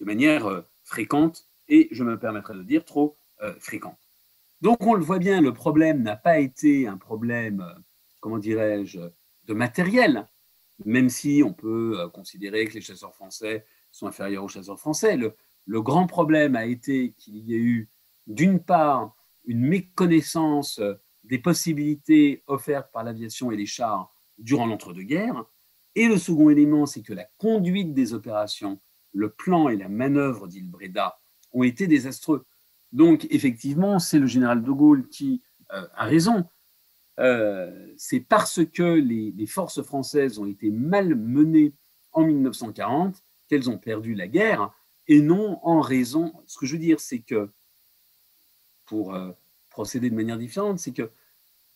manière fréquente et, je me permettrai de dire, trop fréquente. Donc, on le voit bien, le problème n'a pas été un problème, comment dirais-je, de matériel, même si on peut considérer que les chasseurs français sont inférieurs aux chasseurs français. Le grand problème a été qu'il y a eu, d'une part, une méconnaissance des possibilités offertes par l'aviation et les chars durant l'entre-deux-guerres. Et le second élément, c'est que la conduite des opérations, le plan et la manœuvre d'Île Bréda ont été désastreux. Donc, effectivement, c'est le général de Gaulle qui a raison. C'est parce que les forces françaises ont été mal menées en 1940 qu'elles ont perdu la guerre, et non en raison… Ce que je veux dire, c'est que, pour procéder de manière différente, c'est que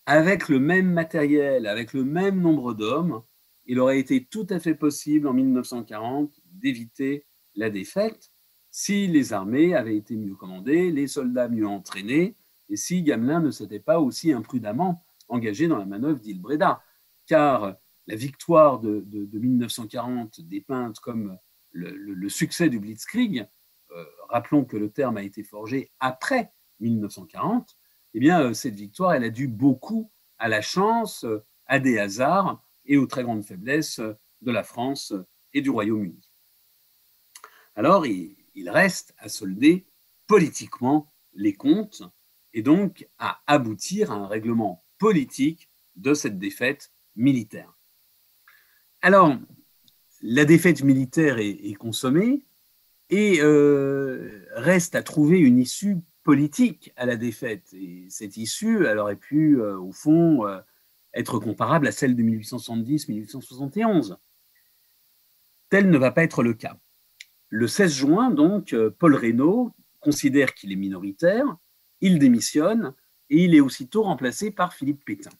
avec le même matériel, avec le même nombre d'hommes, il aurait été tout à fait possible en 1940 d'éviter la défaite si les armées avaient été mieux commandées, les soldats mieux entraînés, et si Gamelin ne s'était pas aussi imprudemment engagé dans la manœuvre d'Île Bréda. Car la victoire de 1940 dépeinte comme le succès du Blitzkrieg, rappelons que le terme a été forgé après 1940, eh bien, cette victoire, elle a dû beaucoup à la chance, à des hasards et aux très grandes faiblesses de la France et du Royaume-Uni. Alors, il reste à solder politiquement les comptes et donc à aboutir à un règlement politique de cette défaite militaire. Alors, la défaite militaire est consommée et reste à trouver une issue politique à la défaite. Et cette issue, elle aurait pu, au fond, être comparable à celle de 1870-1871. Tel ne va pas être le cas. Le 16 juin, donc, Paul Reynaud considère qu'il est minoritaire, il démissionne et il est aussitôt remplacé par Philippe Pétain.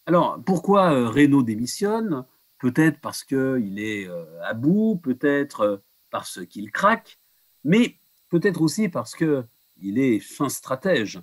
Alors, pourquoi Reynaud démissionne? Peut-être parce qu'il est à bout, peut-être parce qu'il craque, mais peut-être aussi parce qu'il est fin stratège.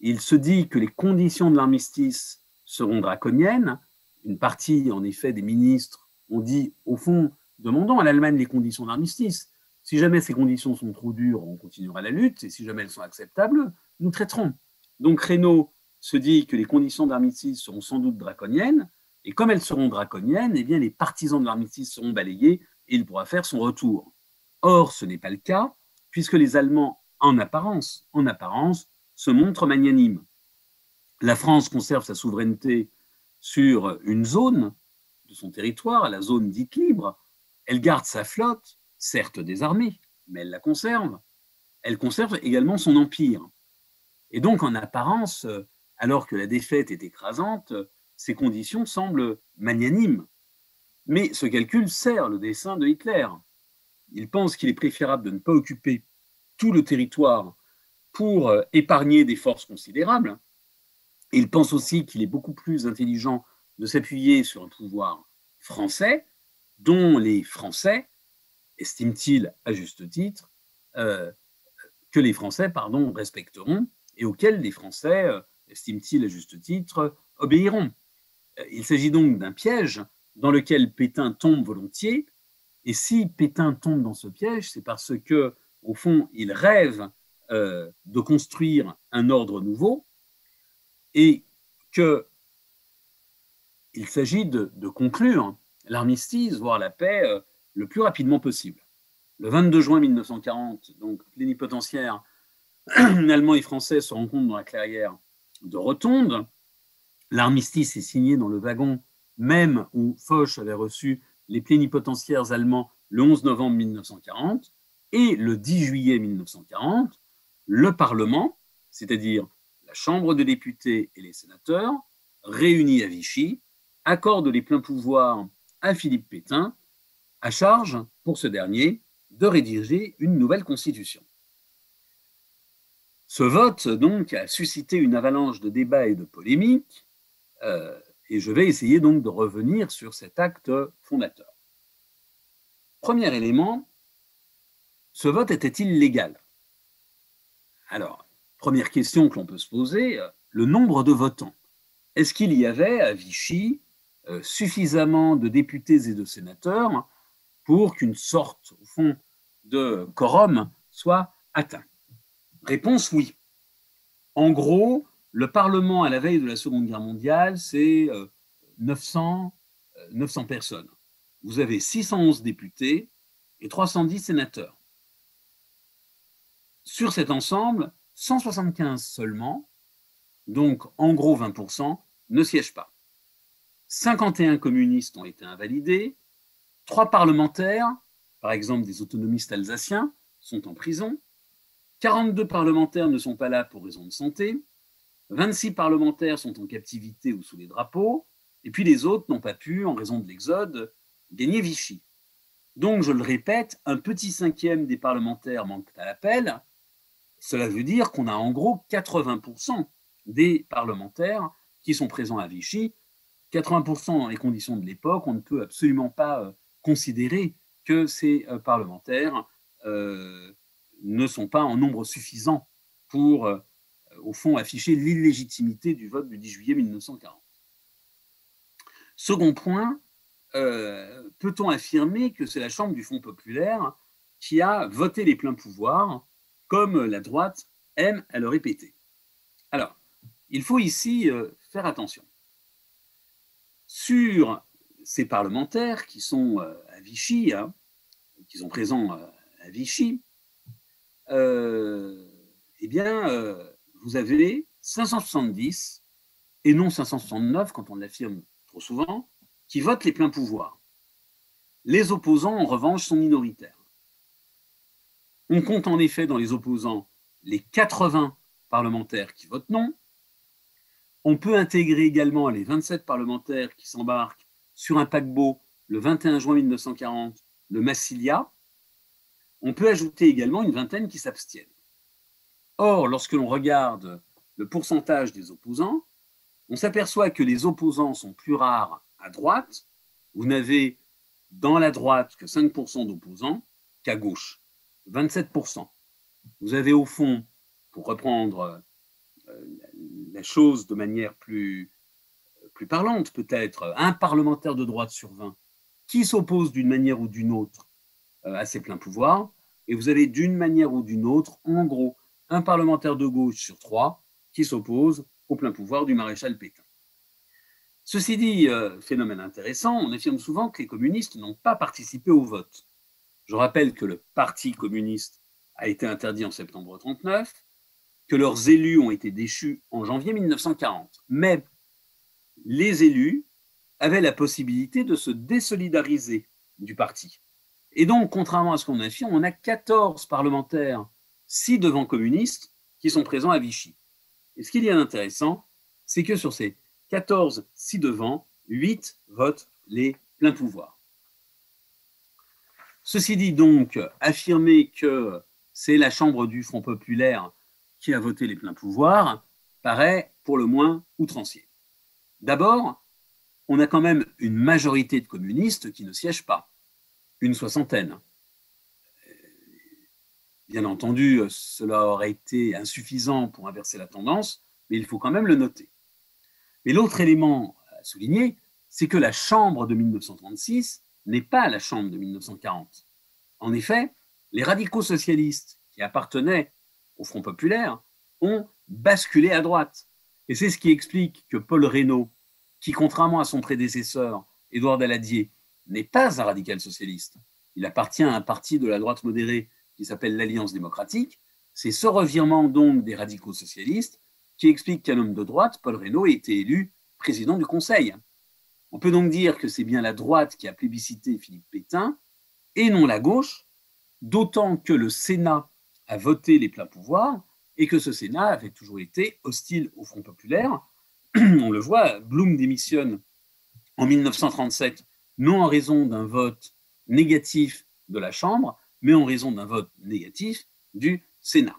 Il se dit que les conditions de l'armistice seront draconiennes, une partie, en effet, des ministres ont dit, au fond, demandons à l'Allemagne les conditions d'armistice. Si jamais ces conditions sont trop dures, on continuera la lutte, et si jamais elles sont acceptables, nous traiterons. Donc Reynaud se dit que les conditions d'armistice seront sans doute draconiennes, et comme elles seront draconiennes, eh bien, les partisans de l'armistice seront balayés et il pourra faire son retour. Or, ce n'est pas le cas, puisque les Allemands, en apparence, se montrent magnanimes. La France conserve sa souveraineté sur une zone de son territoire, la zone dite libre. Elle garde sa flotte, certes désarmée, mais elle la conserve. Elle conserve également son empire. Et donc, en apparence, alors que la défaite est écrasante, ces conditions semblent magnanimes. Mais ce calcul sert le dessein de Hitler. Il pense qu'il est préférable de ne pas occuper tout le territoire pour épargner des forces considérables. Et il pense aussi qu'il est beaucoup plus intelligent de s'appuyer sur un pouvoir français, dont les Français, estime-t-il à juste titre, que les Français respecteront et auxquels les Français, estime-t-il à juste titre, obéiront. Il s'agit donc d'un piège dans lequel Pétain tombe volontiers, et si Pétain tombe dans ce piège, c'est parce que, au fond, il rêve de construire un ordre nouveau et qu'il s'agit de conclure l'armistice, voire la paix, le plus rapidement possible. Le 22 juin 1940, donc plénipotentiaires allemands et français se rencontrent dans la clairière de Rotonde. L'armistice est signé dans le wagon même où Foch avait reçu les plénipotentiaires allemands le 11 novembre 1940. Et le 10 juillet 1940, le Parlement, c'est-à-dire la Chambre des députés et les sénateurs, réunis à Vichy, accorde les pleins pouvoirs à Philippe Pétain, à charge pour ce dernier de rédiger une nouvelle constitution. Ce vote, donc, a suscité une avalanche de débats et de polémiques, et je vais essayer donc de revenir sur cet acte fondateur. Premier élément, ce vote était-il légal? Alors, première question que l'on peut se poser, le nombre de votants. Est-ce qu'il y avait à Vichy suffisamment de députés et de sénateurs pour qu'une sorte, au fond, de quorum soit atteint? Réponse oui. En gros, le Parlement à la veille de la Seconde Guerre mondiale, c'est 900 personnes. Vous avez 611 députés et 310 sénateurs. Sur cet ensemble, 175 seulement, donc en gros 20%, ne siègent pas. 51 communistes ont été invalidés, 3 parlementaires, par exemple des autonomistes alsaciens, sont en prison, 42 parlementaires ne sont pas là pour raison de santé, 26 parlementaires sont en captivité ou sous les drapeaux, et puis les autres n'ont pas pu, en raison de l'exode, gagner Vichy. Donc, je le répète, un petit cinquième des parlementaires manquent à l'appel. Cela veut dire qu'on a en gros 80% des parlementaires qui sont présents à Vichy. 80% dans les conditions de l'époque, on ne peut absolument pas considérer que ces parlementaires ne sont pas en nombre suffisant pour, au fond, afficher l'illégitimité du vote du 10 juillet 1940. Second point, peut-on affirmer que c'est la Chambre du Front populaire qui a voté les pleins pouvoirs, comme la droite aime à le répéter? Alors, il faut ici faire attention. Sur ces parlementaires qui sont à Vichy, qui sont présents à Vichy, eh bien, vous avez 570, et non 569, quand on l'affirme trop souvent, qui votent les pleins pouvoirs. Les opposants, en revanche, sont minoritaires. On compte en effet dans les opposants les 80 parlementaires qui votent non. On peut intégrer également les 27 parlementaires qui s'embarquent sur un paquebot le 21 juin 1940, le Massilia. On peut ajouter également une vingtaine qui s'abstiennent. Or, lorsque l'on regarde le pourcentage des opposants, on s'aperçoit que les opposants sont plus rares à droite. Vous n'avez dans la droite que 5% d'opposants qu'à gauche, 27%. Vous avez au fond, pour reprendre la chose de manière plus plus parlante peut-être, un parlementaire de droite sur 20 qui s'oppose d'une manière ou d'une autre à ses pleins pouvoirs, et vous avez d'une manière ou d'une autre, en gros, un parlementaire de gauche sur 3 qui s'oppose au plein pouvoir du maréchal Pétain. Ceci dit, phénomène intéressant, on affirme souvent que les communistes n'ont pas participé au vote. Je rappelle que le Parti communiste a été interdit en septembre 1939, que leurs élus ont été déchus en janvier 1940. Mais les élus avaient la possibilité de se désolidariser du parti. Et donc, contrairement à ce qu'on affirme, on a 14 parlementaires, 6 devant communistes, qui sont présents à Vichy. Et ce qu'il y a d'intéressant, c'est que sur ces 14, 6 devant, 8 votent les pleins pouvoirs. Ceci dit donc, affirmer que c'est la Chambre du Front populaire qui a voté les pleins pouvoirs paraît pour le moins outrancier. D'abord, on a quand même une majorité de communistes qui ne siègent pas, une soixantaine. Bien entendu, cela aurait été insuffisant pour inverser la tendance, mais il faut quand même le noter. Mais l'autre élément à souligner, c'est que la Chambre de 1936 n'est pas la Chambre de 1940. En effet, les radicaux socialistes qui appartenaient au Front populaire ont basculé à droite. Et c'est ce qui explique que Paul Reynaud, qui contrairement à son prédécesseur, Édouard Daladier, n'est pas un radical socialiste, il appartient à un parti de la droite modérée qui s'appelle l'Alliance démocratique, c'est ce revirement donc des radicaux socialistes qui explique qu'un homme de droite, Paul Reynaud, ait été élu président du Conseil. On peut donc dire que c'est bien la droite qui a plébiscité Philippe Pétain et non la gauche, d'autant que le Sénat a voté les pleins pouvoirs et que ce Sénat avait toujours été hostile au Front populaire. On le voit, Blum démissionne en 1937, non en raison d'un vote négatif de la Chambre, mais en raison d'un vote négatif du Sénat.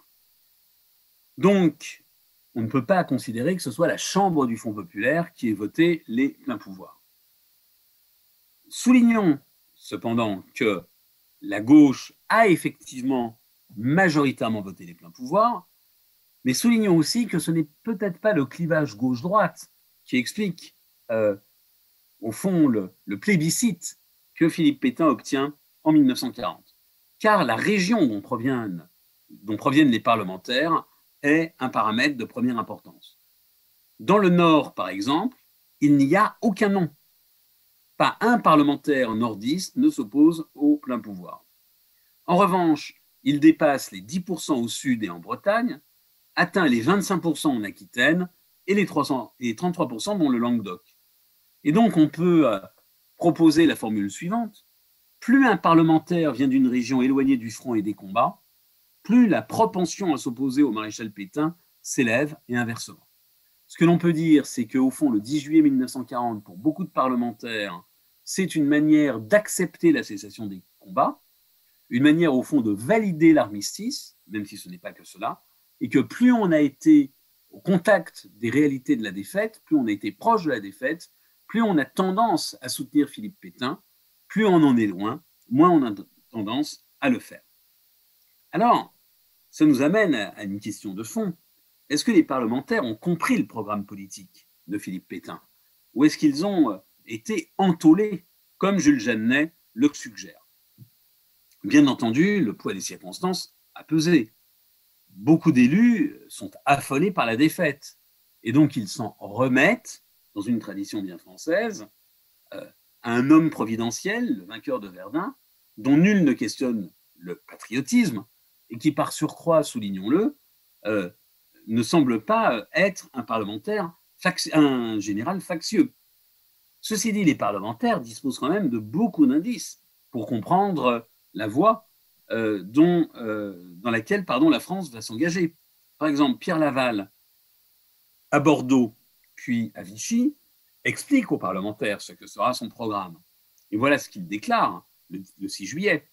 Donc, on ne peut pas considérer que ce soit la Chambre du Front populaire qui ait voté les pleins pouvoirs. Soulignons cependant que la gauche a effectivement majoritairement voté les pleins pouvoirs, mais soulignons aussi que ce n'est peut-être pas le clivage gauche-droite qui explique, au fond, le plébiscite que Philippe Pétain obtient en 1940. Car la région dont proviennent les parlementaires est un paramètre de première importance. Dans le Nord, par exemple, il n'y a aucun nom. Pas un parlementaire nordiste ne s'oppose au plein pouvoir. En revanche, il dépasse les 10% au Sud et en Bretagne, atteint les 25% en Aquitaine et les 33% dans le Languedoc. Et donc, on peut proposer la formule suivante. Plus un parlementaire vient d'une région éloignée du front et des combats, plus la propension à s'opposer au maréchal Pétain s'élève et inversement. Ce que l'on peut dire, c'est qu'au fond, le 10 juillet 1940, pour beaucoup de parlementaires, c'est une manière d'accepter la cessation des combats, une manière au fond de valider l'armistice, même si ce n'est pas que cela, et que plus on a été au contact des réalités de la défaite, plus on a été proche de la défaite, plus on a tendance à soutenir Philippe Pétain, plus on en est loin, moins on a tendance à le faire. Alors, ça nous amène à une question de fond. Est-ce que les parlementaires ont compris le programme politique de Philippe Pétain? Ou est-ce qu'ils ont été entôlés, comme Jules Jeanneret le suggère? Bien entendu, le poids des circonstances a pesé. Beaucoup d'élus sont affolés par la défaite. Et donc, ils s'en remettent, dans une tradition bien française, à un homme providentiel, le vainqueur de Verdun, dont nul ne questionne le patriotisme, et qui, par surcroît, soulignons-le, ne semble pas être un parlementaire, un général factieux. Ceci dit, les parlementaires disposent quand même de beaucoup d'indices pour comprendre la voie dans laquelle la France va s'engager. Par exemple, Pierre Laval, à Bordeaux, puis à Vichy, explique aux parlementaires ce que sera son programme. Et voilà ce qu'il déclare le 6 juillet.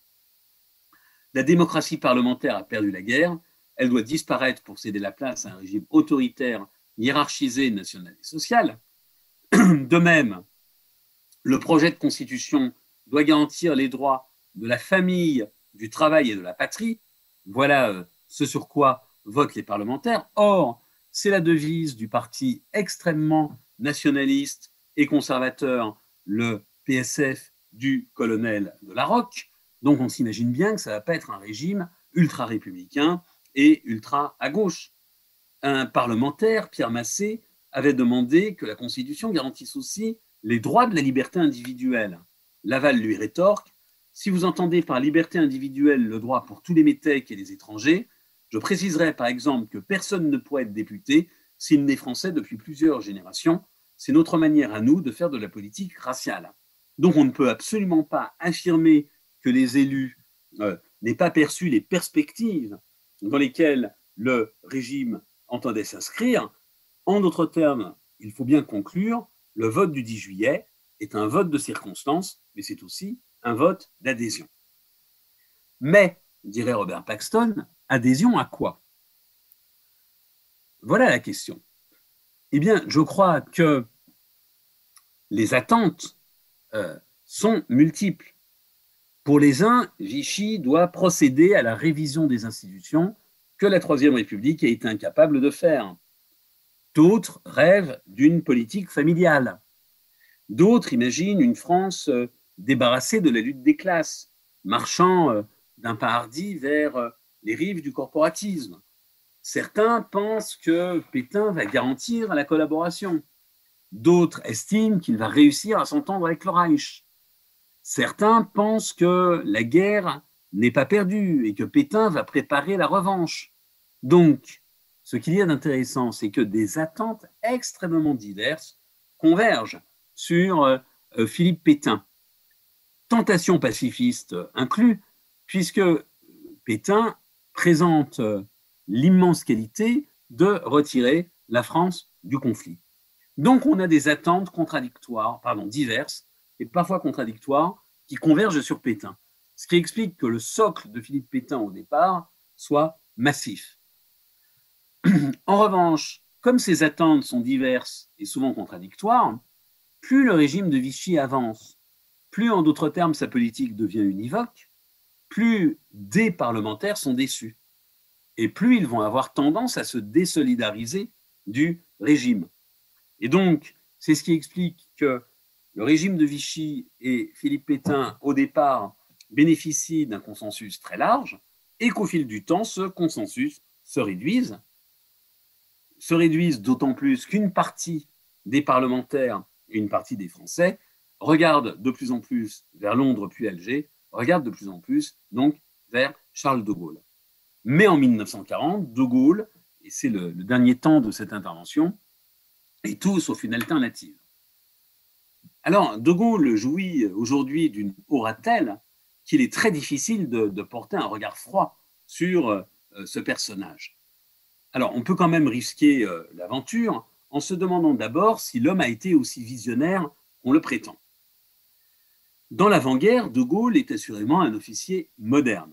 La démocratie parlementaire a perdu la guerre, elle doit disparaître pour céder la place à un régime autoritaire, hiérarchisé, national et social. De même, le projet de constitution doit garantir les droits de la famille, du travail et de la patrie. Voilà ce sur quoi votent les parlementaires. Or, c'est la devise du parti extrêmement nationaliste et conservateur, le PSF du colonel de La Rocque. Donc on s'imagine bien que ça ne va pas être un régime ultra-républicain et ultra à gauche. Un parlementaire, Pierre Massé, avait demandé que la Constitution garantisse aussi les droits de la liberté individuelle. Laval lui rétorque: si vous entendez par liberté individuelle le droit pour tous les métèques et les étrangers, je préciserai par exemple que personne ne pourrait être député s'il n'est français depuis plusieurs générations. C'est notre manière à nous de faire de la politique raciale. Donc on ne peut absolument pas affirmer que les élus n'aient pas perçu les perspectives dans lesquelles le régime entendait s'inscrire. En d'autres termes, il faut bien conclure, le vote du 10 juillet est un vote de circonstance, mais c'est aussi un vote d'adhésion. Mais, dirait Robert Paxton, adhésion à quoi? Voilà la question. Eh bien, je crois que les attentes sont multiples. Pour les uns, Vichy doit procéder à la révision des institutions que la Troisième République a été incapable de faire. D'autres rêvent d'une politique familiale. D'autres imaginent une France débarrassée de la lutte des classes, marchant d'un pas hardi vers les rives du corporatisme. Certains pensent que Pétain va garantir la collaboration. D'autres estiment qu'il va réussir à s'entendre avec le Reich. Certains pensent que la guerre n'est pas perdue et que Pétain va préparer la revanche. Donc, ce qu'il y a d'intéressant, c'est que des attentes extrêmement diverses convergent sur Philippe Pétain. Tentation pacifiste inclus, puisque Pétain présente l'immense qualité de retirer la France du conflit. Donc on a des attentes diverses et parfois contradictoires qui convergent sur Pétain, ce qui explique que le socle de Philippe Pétain au départ soit massif. En revanche, comme ces attentes sont diverses et souvent contradictoires, plus le régime de Vichy avance, plus en d'autres termes sa politique devient univoque, plus des parlementaires sont déçus et plus ils vont avoir tendance à se désolidariser du régime. Et donc, c'est ce qui explique que le régime de Vichy et Philippe Pétain, au départ, bénéficient d'un consensus très large et qu'au fil du temps, ce consensus se réduise d'autant plus qu'une partie des parlementaires et une partie des Français regardent de plus en plus vers Londres puis Alger, regardent de plus en plus donc vers Charles de Gaulle. Mais en 1940, de Gaulle, et c'est le dernier temps de cette intervention, est tout sauf une alternative. Alors, de Gaulle jouit aujourd'hui d'une aura telle qu'il est très difficile de porter un regard froid sur ce personnage. Alors, on peut quand même risquer l'aventure en se demandant d'abord si l'homme a été aussi visionnaire qu'on le prétend. Dans l'avant-guerre, de Gaulle est assurément un officier moderne.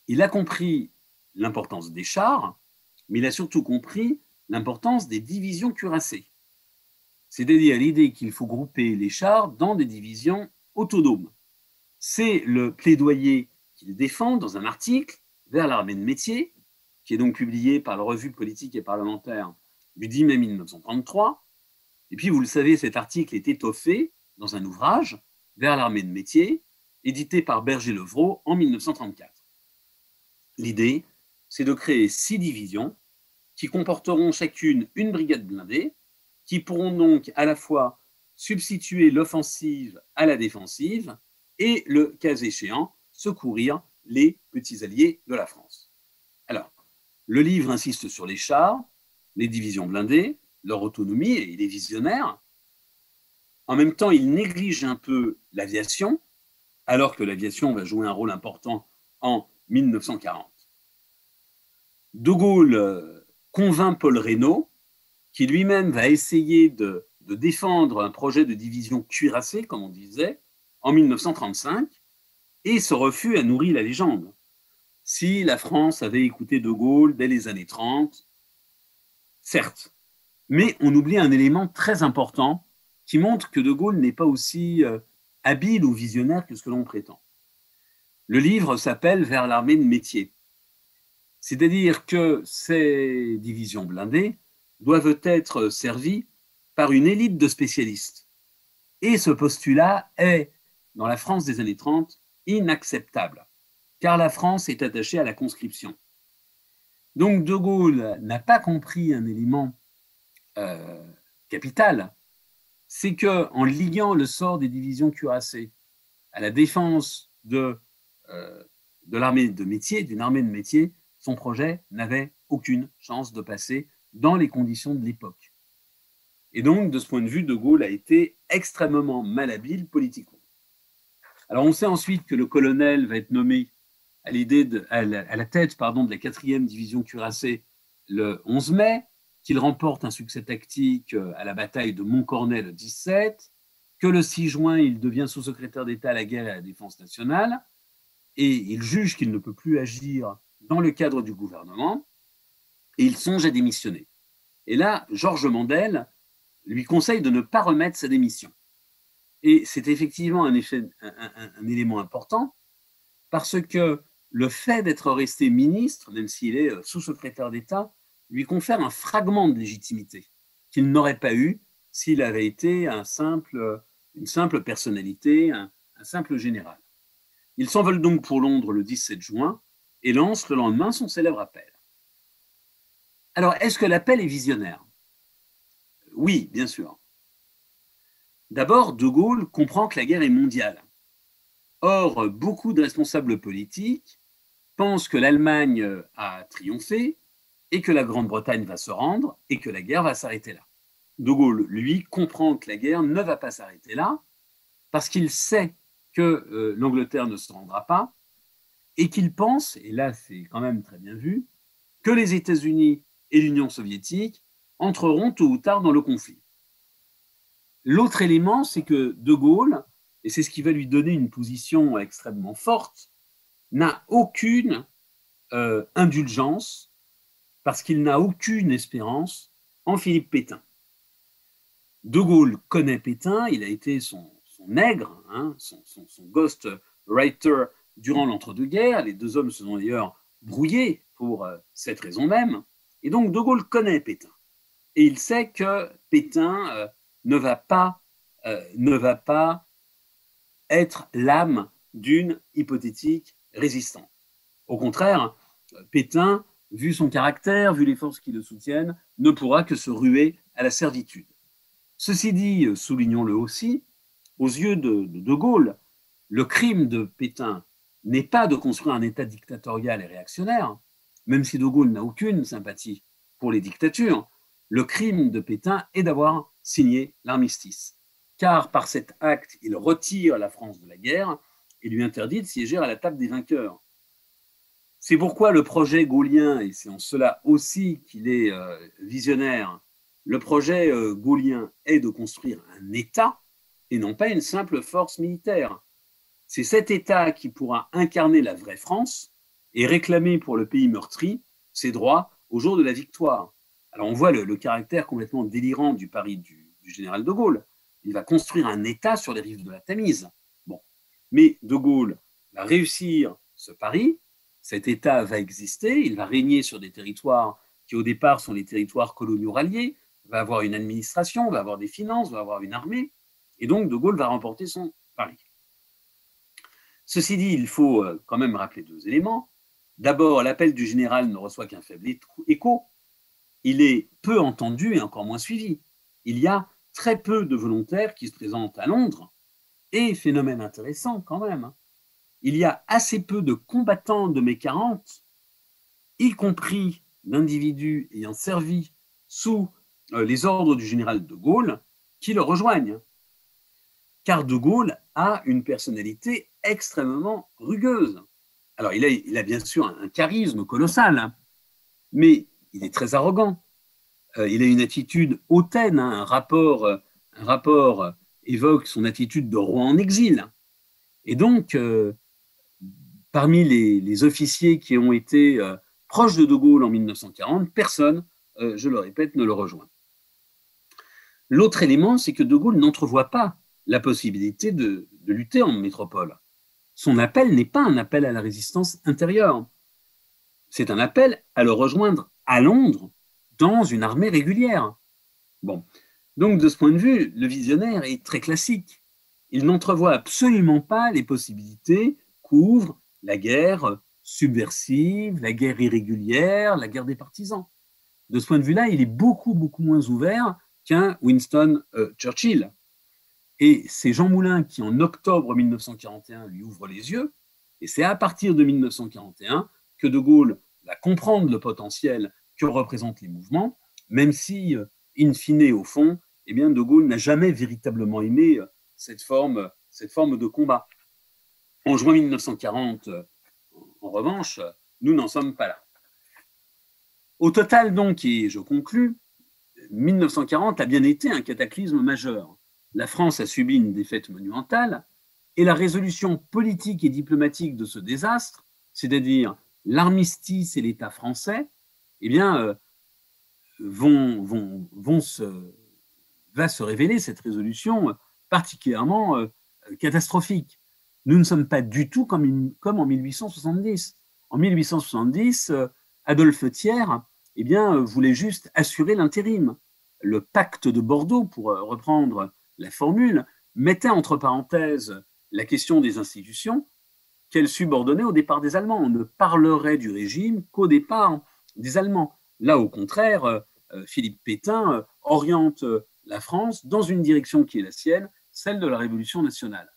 Il a compris l'importance des chars, mais il a surtout compris l'importance des divisions cuirassées. C'est-à-dire l'idée qu'il faut grouper les chars dans des divisions autonomes. C'est le plaidoyer qu'il défend dans un article vers l'armée de métier, qui est donc publié par la Revue politique et parlementaire du 10 mai 1933. Et puis, vous le savez, cet article est étoffé dans un ouvrage vers l'armée de métier, édité par Berger-Levrault en 1934. L'idée, c'est de créer 6 divisions qui comporteront chacune une brigade blindée, qui pourront donc à la fois substituer l'offensive à la défensive et, le cas échéant, secourir les petits alliés de la France. Alors, le livre insiste sur les chars, les divisions blindées, leur autonomie, et il est visionnaire. En même temps, il néglige un peu l'aviation, alors que l'aviation va jouer un rôle important en 1940. De Gaulle convainc Paul Reynaud, qui lui-même va essayer de défendre un projet de division cuirassée, comme on disait, en 1935, et ce refus a nourri la légende. Si la France avait écouté de Gaulle dès les années 30, certes, mais on oublie un élément très important qui montre que de Gaulle n'est pas aussi habile ou visionnaire que ce que l'on prétend. Le livre s'appelle « Vers l'armée de métier ». C'est-à-dire que ces divisions blindées doivent être servies par une élite de spécialistes. Et ce postulat est, dans la France des années 30, inacceptable, car la France est attachée à la conscription. Donc De Gaulle n'a pas compris un élément capital, c'est qu'en liant le sort des divisions cuirassées à la défense de l'armée de métier, d'une armée de métier, son projet n'avait aucune chance de passer dans les conditions de l'époque. Et donc, de ce point de vue, De Gaulle a été extrêmement malhabile politiquement. Alors, on sait ensuite que le colonel va être nommé à la tête de la 4e division cuirassée le 11 mai, qu'il remporte un succès tactique à la bataille de Montcornet le 17, que le 6 juin, il devient sous-secrétaire d'État à la guerre et à la défense nationale, et il juge qu'il ne peut plus agir dans le cadre du gouvernement, et il songe à démissionner. Et là, Georges Mandel lui conseille de ne pas remettre sa démission. Et c'est effectivement un élément important, parce que le fait d'être resté ministre, même s'il est sous-secrétaire d'État, lui confère un fragment de légitimité qu'il n'aurait pas eu s'il avait été une simple personnalité, un simple général. Il s'envole donc pour Londres le 17 juin et lance le lendemain son célèbre appel. Alors, est-ce que l'appel est visionnaire? Oui, bien sûr. D'abord, De Gaulle comprend que la guerre est mondiale. Or, beaucoup de responsables politiques pensent que l'Allemagne a triomphé et que la Grande-Bretagne va se rendre et que la guerre va s'arrêter là. De Gaulle, lui, comprend que la guerre ne va pas s'arrêter là parce qu'il sait que l'Angleterre ne se rendra pas et qu'il pense, et là c'est quand même très bien vu, que les États-Unis et l'Union soviétique entreront tôt ou tard dans le conflit. L'autre élément, c'est que De Gaulle, et c'est ce qui va lui donner une position extrêmement forte, n'a aucune indulgence parce qu'il n'a aucune espérance en Philippe Pétain. De Gaulle connaît Pétain, il a été son nègre, son ghost writer durant l'entre-deux-guerres. Les deux hommes se sont d'ailleurs brouillés pour cette raison même. Et donc De Gaulle connaît Pétain. Et il sait que Pétain ne va pas être l'âme d'une hypothétique résistance. Au contraire, Pétain, vu son caractère, vu les forces qui le soutiennent, ne pourra que se ruer à la servitude. Ceci dit, soulignons-le aussi, aux yeux de Gaulle, le crime de Pétain n'est pas de construire un État dictatorial et réactionnaire, même si De Gaulle n'a aucune sympathie pour les dictatures. Le crime de Pétain est d'avoir signé l'armistice, car par cet acte, il retire la France de la guerre et lui interdit de siéger à la table des vainqueurs. C'est pourquoi le projet gaullien, et c'est en cela aussi qu'il est visionnaire, le projet gaullien est de construire un État et non pas une simple force militaire. C'est cet État qui pourra incarner la vraie France et réclamer pour le pays meurtri ses droits au jour de la victoire. Alors on voit le caractère complètement délirant du pari du général de Gaulle. Il va construire un État sur les rives de la Tamise. Bon. Mais de Gaulle va réussir ce pari, cet État va exister, il va régner sur des territoires qui au départ sont les territoires coloniaux ralliés, va avoir une administration, va avoir des finances, va avoir une armée, et donc de Gaulle va remporter son pari. Ceci dit, il faut quand même rappeler deux éléments. D'abord, l'appel du général ne reçoit qu'un faible écho. Il est peu entendu et encore moins suivi. Il y a très peu de volontaires qui se présentent à Londres, et phénomène intéressant quand même, il y a assez peu de combattants de mai 40, y compris d'individus ayant servi sous les ordres du général de Gaulle, qui le rejoignent. Car de Gaulle a une personnalité extrêmement rugueuse. Alors, il a bien sûr un charisme colossal, mais il est très arrogant. Il a une attitude hautaine. Un rapport évoque son attitude de roi en exil. Et donc, parmi les officiers qui ont été proches de Gaulle en 1940, personne, je le répète, ne le rejoint. L'autre élément, c'est que De Gaulle n'entrevoit pas la possibilité de lutter en métropole. Son appel n'est pas un appel à la résistance intérieure. C'est un appel à le rejoindre à Londres dans une armée régulière. Bon, Donc, de ce point de vue, le visionnaire est très classique. Il n'entrevoit absolument pas les possibilités qu'ouvre la guerre subversive, la guerre irrégulière, la guerre des partisans. De ce point de vue-là, il est beaucoup, beaucoup moins ouvert qu'un Winston Churchill. Et c'est Jean Moulin qui, en octobre 1941, lui ouvre les yeux. Et c'est à partir de 1941 que De Gaulle va comprendre le potentiel que représentent les mouvements, même si, in fine, au fond, eh bien, De Gaulle n'a jamais véritablement aimé cette forme de combat. En juin 1940, en revanche, nous n'en sommes pas là. Au total, donc, et je conclus, 1940 a bien été un cataclysme majeur. La France a subi une défaite monumentale et la résolution politique et diplomatique de ce désastre, c'est-à-dire l'armistice et l'État français, eh bien, va se révéler cette résolution particulièrement catastrophique. Nous ne sommes pas du tout comme en 1870. En 1870, Adolphe Thiers eh bien, voulait juste assurer l'intérim. Le pacte de Bordeaux, pour reprendre la formule, mettait entre parenthèses la question des institutions qu'elle subordonnait au départ des Allemands. On ne parlerait du régime qu'au départ des Allemands. Là, au contraire, Philippe Pétain oriente la France dans une direction qui est la sienne, celle de la Révolution nationale.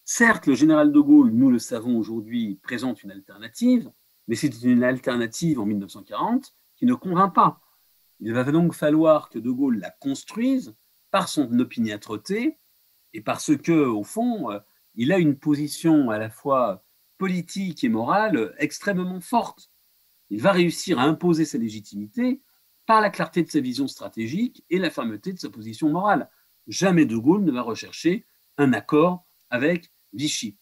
Certes, le général de Gaulle, nous le savons aujourd'hui, présente une alternative, mais c'est une alternative en 1940 qui ne convainc pas. Il va donc falloir que de Gaulle la construise par son opiniâtreté et parce que, au fond, il a une position à la fois politique et morale extrêmement forte. Il va réussir à imposer sa légitimité par la clarté de sa vision stratégique et la fermeté de sa position morale. Jamais de Gaulle ne va rechercher un accord avec Vichy.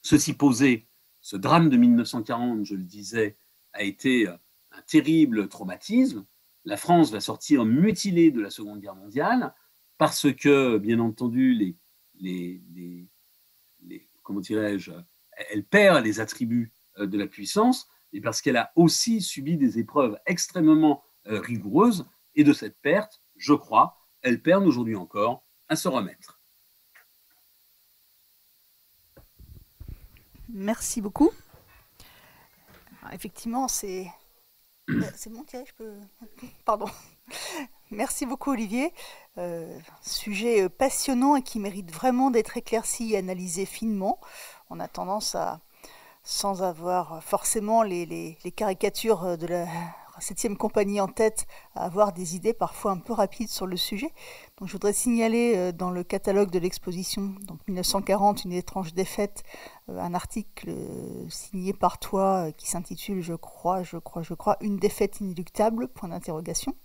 Ceci posé, ce drame de 1940, je le disais, a été un terrible traumatisme. La France va sortir mutilée de la Seconde Guerre mondiale parce que, bien entendu, comment dirais-je, elle perd les attributs de la puissance et parce qu'elle a aussi subi des épreuves extrêmement rigoureuses. Et de cette perte, je crois, elle peine aujourd'hui encore à se remettre.
Merci beaucoup. Alors, effectivement, c'est bon, Thierry, je peux... Pardon. Merci beaucoup, Olivier. Sujet passionnant et qui mérite vraiment d'être éclairci et analysé finement. On a tendance à, sans avoir forcément les caricatures de la 7e compagnie en tête, à avoir des idées parfois un peu rapides sur le sujet. Donc, je voudrais signaler dans le catalogue de l'exposition, donc 1940, une étrange défaite, un article signé par toi qui s'intitule, je crois, une défaite inéluctable, point d'interrogation.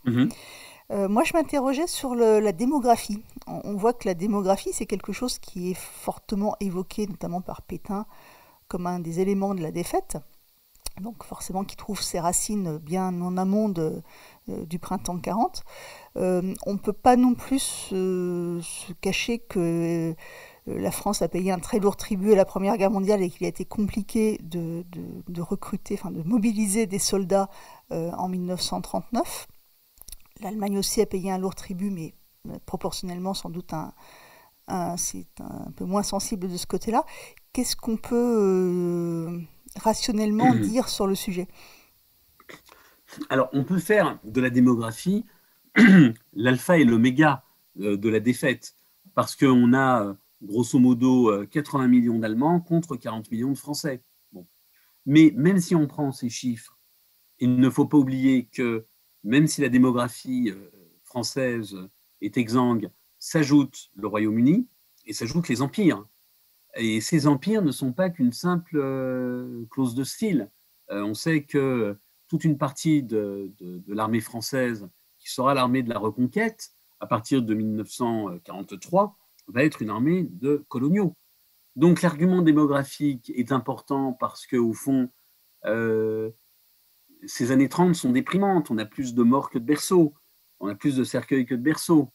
Moi, je m'interrogeais sur la démographie. On voit que la démographie, c'est quelque chose qui est fortement évoqué, notamment par Pétain, comme un des éléments de la défaite. Donc forcément qui trouve ses racines bien en amont du printemps 40. On ne peut pas non plus se cacher que la France a payé un très lourd tribut à la Première Guerre mondiale et qu'il a été compliqué de recruter, de mobiliser des soldats en 1939. L'Allemagne aussi a payé un lourd tribut, mais proportionnellement sans doute c'est un peu moins sensible de ce côté-là. Qu'est-ce qu'on peut rationnellement dire sur le sujet?
Alors, on peut faire de la démographie l'alpha et l'oméga de la défaite, parce qu'on a grosso modo 80 millions d'Allemands contre 40 millions de Français. Bon. Mais même si on prend ces chiffres, il ne faut pas oublier que même si la démographie française est exsangue, s'ajoute le Royaume-Uni et s'ajoutent les empires. Et ces empires ne sont pas qu'une simple clause de style. On sait que toute une partie de l'armée française, qui sera l'armée de la reconquête, à partir de 1943, va être une armée de coloniaux. Donc l'argument démographique est important parce qu'au fond, ces années 30 sont déprimantes. On a plus de morts que de berceaux. On a plus de cercueils que de berceaux.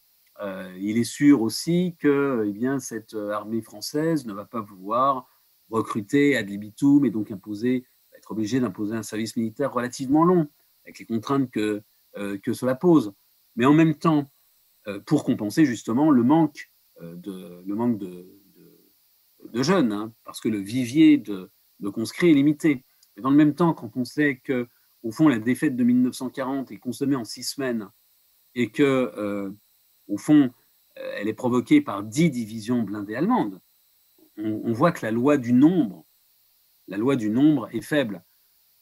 Il est sûr aussi que cette armée française ne va pas vouloir recruter ad libitum et donc être obligée d'imposer un service militaire relativement long, avec les contraintes que cela pose. Mais en même temps, pour compenser justement le manque de jeunes, hein, parce que le vivier de conscrits est limité. Et dans le même temps, quand on sait que, au fond, la défaite de 1940 est consommée en 6 semaines et que, au fond, elle est provoquée par 10 divisions blindées allemandes, on voit que la loi du nombre est faible.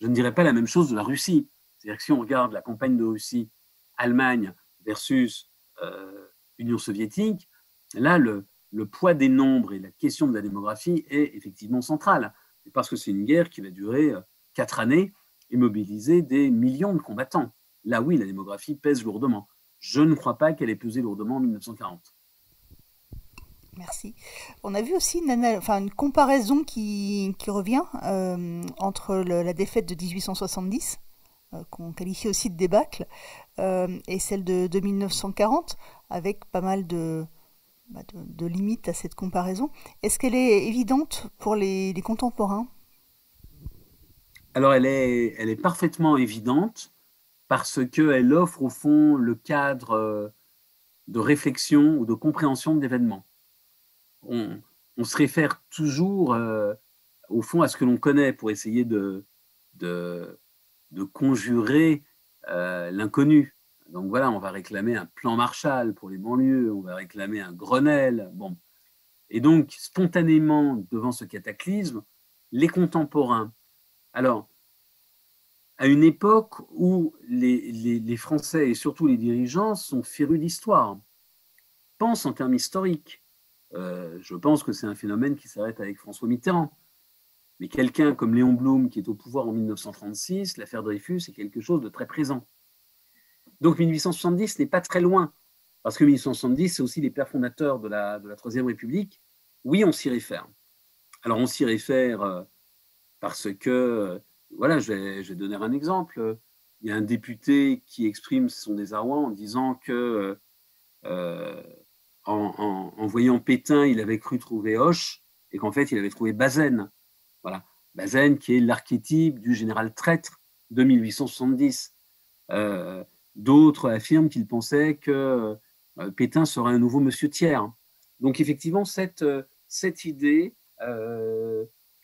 Je ne dirais pas la même chose de la Russie. C'est-à-dire que si on regarde la campagne de Russie, Allemagne versus Union soviétique, là, le poids des nombres et la question de la démographie est effectivement centrale. Parce que c'est une guerre qui va durer 4 années et mobiliser des millions de combattants. Là, oui, la démographie pèse lourdement. Je ne crois pas qu'elle ait pesé lourdement en 1940.
Merci. On a vu aussi une comparaison qui revient entre la défaite de 1870, qu'on qualifie aussi de débâcle, et celle de 1940, avec pas mal de limites à cette comparaison. Est-ce qu'elle est évidente pour les contemporains?
Alors, elle est parfaitement évidente parce qu'elle offre au fond le cadre de réflexion ou de compréhension de l'événement. On se réfère toujours au fond à ce que l'on connaît pour essayer de conjurer l'inconnu. Donc voilà, on va réclamer un plan Marshall pour les banlieues, on va réclamer un Grenelle. Bon. Et donc, spontanément, devant ce cataclysme, les contemporains. Alors, à une époque où les Français et surtout les dirigeants sont férus d'histoire, pensent en termes historiques. Je pense que c'est un phénomène qui s'arrête avec François Mitterrand. Mais quelqu'un comme Léon Blum, qui est au pouvoir en 1936, l'affaire Dreyfus est quelque chose de très présent. Donc 1870 n'est pas très loin, parce que 1870, c'est aussi les pères fondateurs de la Troisième République. Oui, on s'y réfère. Alors on s'y réfère parce que, voilà, je vais donner un exemple. Il y a un député qui exprime son désarroi en disant que en voyant Pétain, il avait cru trouver Hoche et qu'en fait, il avait trouvé Bazaine. Voilà. Bazaine qui est l'archétype du général traître de 1870. D'autres affirment qu'ils pensaient que Pétain serait un nouveau Monsieur Thiers. Donc effectivement, cette idée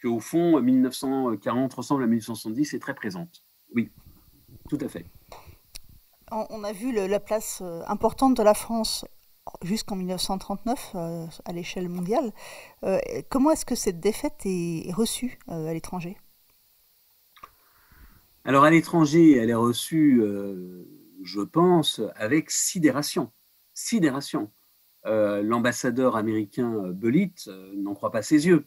qu'au fond, 1940 ressemble à 1870 est très présente. Oui, tout à fait.
On a vu la place importante de la France jusqu'en 1939 à l'échelle mondiale. Comment est-ce que cette défaite est reçue à l'étranger?
Alors à l'étranger, elle est reçue, je pense, avec sidération. Sidération. L'ambassadeur américain Bullitt n'en croit pas ses yeux.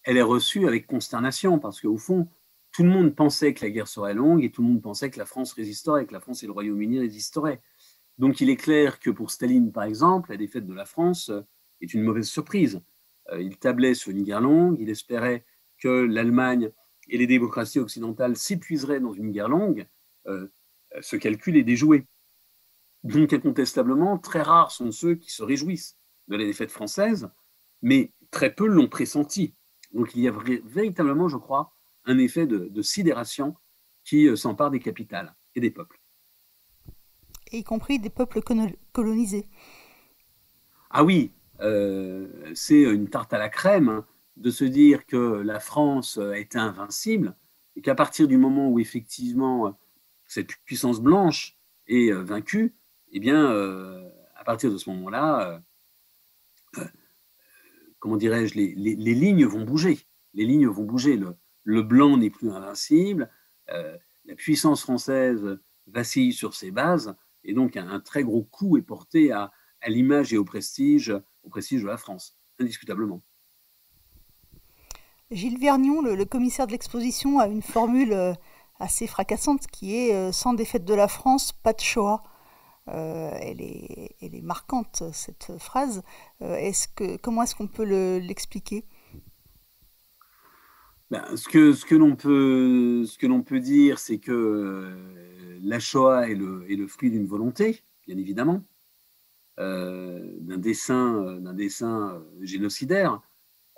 Elle est reçue avec consternation parce qu'au fond, tout le monde pensait que la guerre serait longue et tout le monde pensait que la France résisterait, que la France et le Royaume-Uni résisteraient. Donc il est clair que pour Staline, par exemple, la défaite de la France est une mauvaise surprise. Il tablait sur une guerre longue, il espérait que l'Allemagne et les démocraties occidentales s'épuiseraient dans une guerre longue. Ce calcul est déjoué. Donc incontestablement, très rares sont ceux qui se réjouissent de la défaite française, mais très peu l'ont pressenti. Donc il y a véritablement, je crois, un effet de sidération qui s'empare des capitales et des peuples.
Et y compris des peuples colonisés.
Ah oui, c'est une tarte à la crème de se dire que la France était invincible et qu'à partir du moment où effectivement cette puissance blanche est vaincue, eh bien, à partir de ce moment-là, comment dirais-je, les lignes vont bouger. Les lignes vont bouger. Le blanc n'est plus invincible. La puissance française vacille sur ses bases. Et donc, un très gros coup est porté à l'image et au prestige de la France, indiscutablement.
Gilles Vergnon, le commissaire de l'exposition, a une formule assez fracassante qui est sans défaite de la France, pas de Shoah. Elle est marquante, cette phrase. Comment est-ce qu'on peut l'expliquer?
Ce que l'on peut dire, c'est que la Shoah est le fruit d'une volonté, bien évidemment, d'un dessein génocidaire,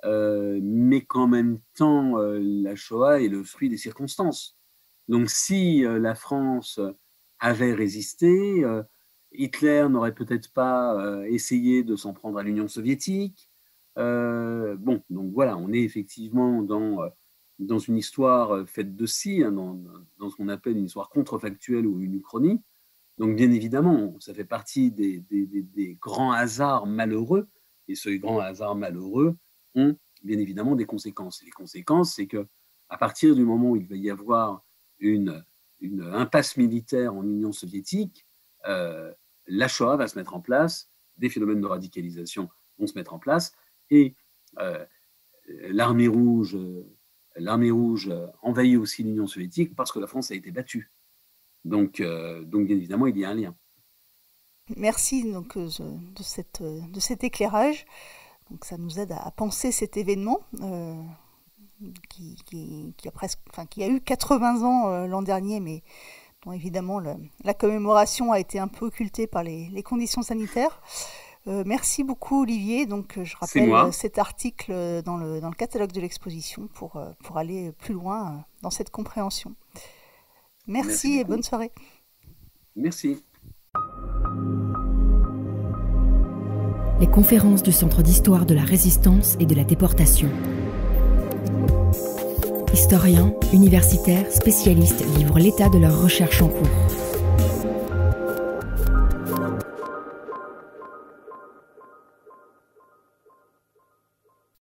mais qu'en même temps, la Shoah est le fruit des circonstances. Donc si la France avait résisté, Hitler n'aurait peut-être pas essayé de s'en prendre à l'Union soviétique. Bon, donc voilà, on est effectivement dans une histoire faite de si, hein, dans ce qu'on appelle une histoire contrefactuelle ou une uchronie. Donc bien évidemment, ça fait partie des grands hasards malheureux, et ces grands hasards malheureux ont bien évidemment des conséquences. Et les conséquences, c'est que à partir du moment où il va y avoir une impasse militaire en Union soviétique, la Shoah va se mettre en place, des phénomènes de radicalisation vont se mettre en place, et l'armée rouge envahit aussi l'Union soviétique parce que la France a été battue. Donc bien évidemment, il y a un lien.
Merci donc, de cet éclairage. Donc, ça nous aide à penser cet événement qui a eu 80 ans l'an dernier, mais dont évidemment la commémoration a été un peu occultée par les conditions sanitaires. Merci beaucoup Olivier. Donc, je rappelle cet article dans le catalogue de l'exposition pour aller plus loin dans cette compréhension. Merci et bonne soirée.
Merci.
Les conférences du Centre d'histoire de la résistance et de la déportation. Historiens, universitaires, spécialistes livrent l'état de leurs recherches en cours.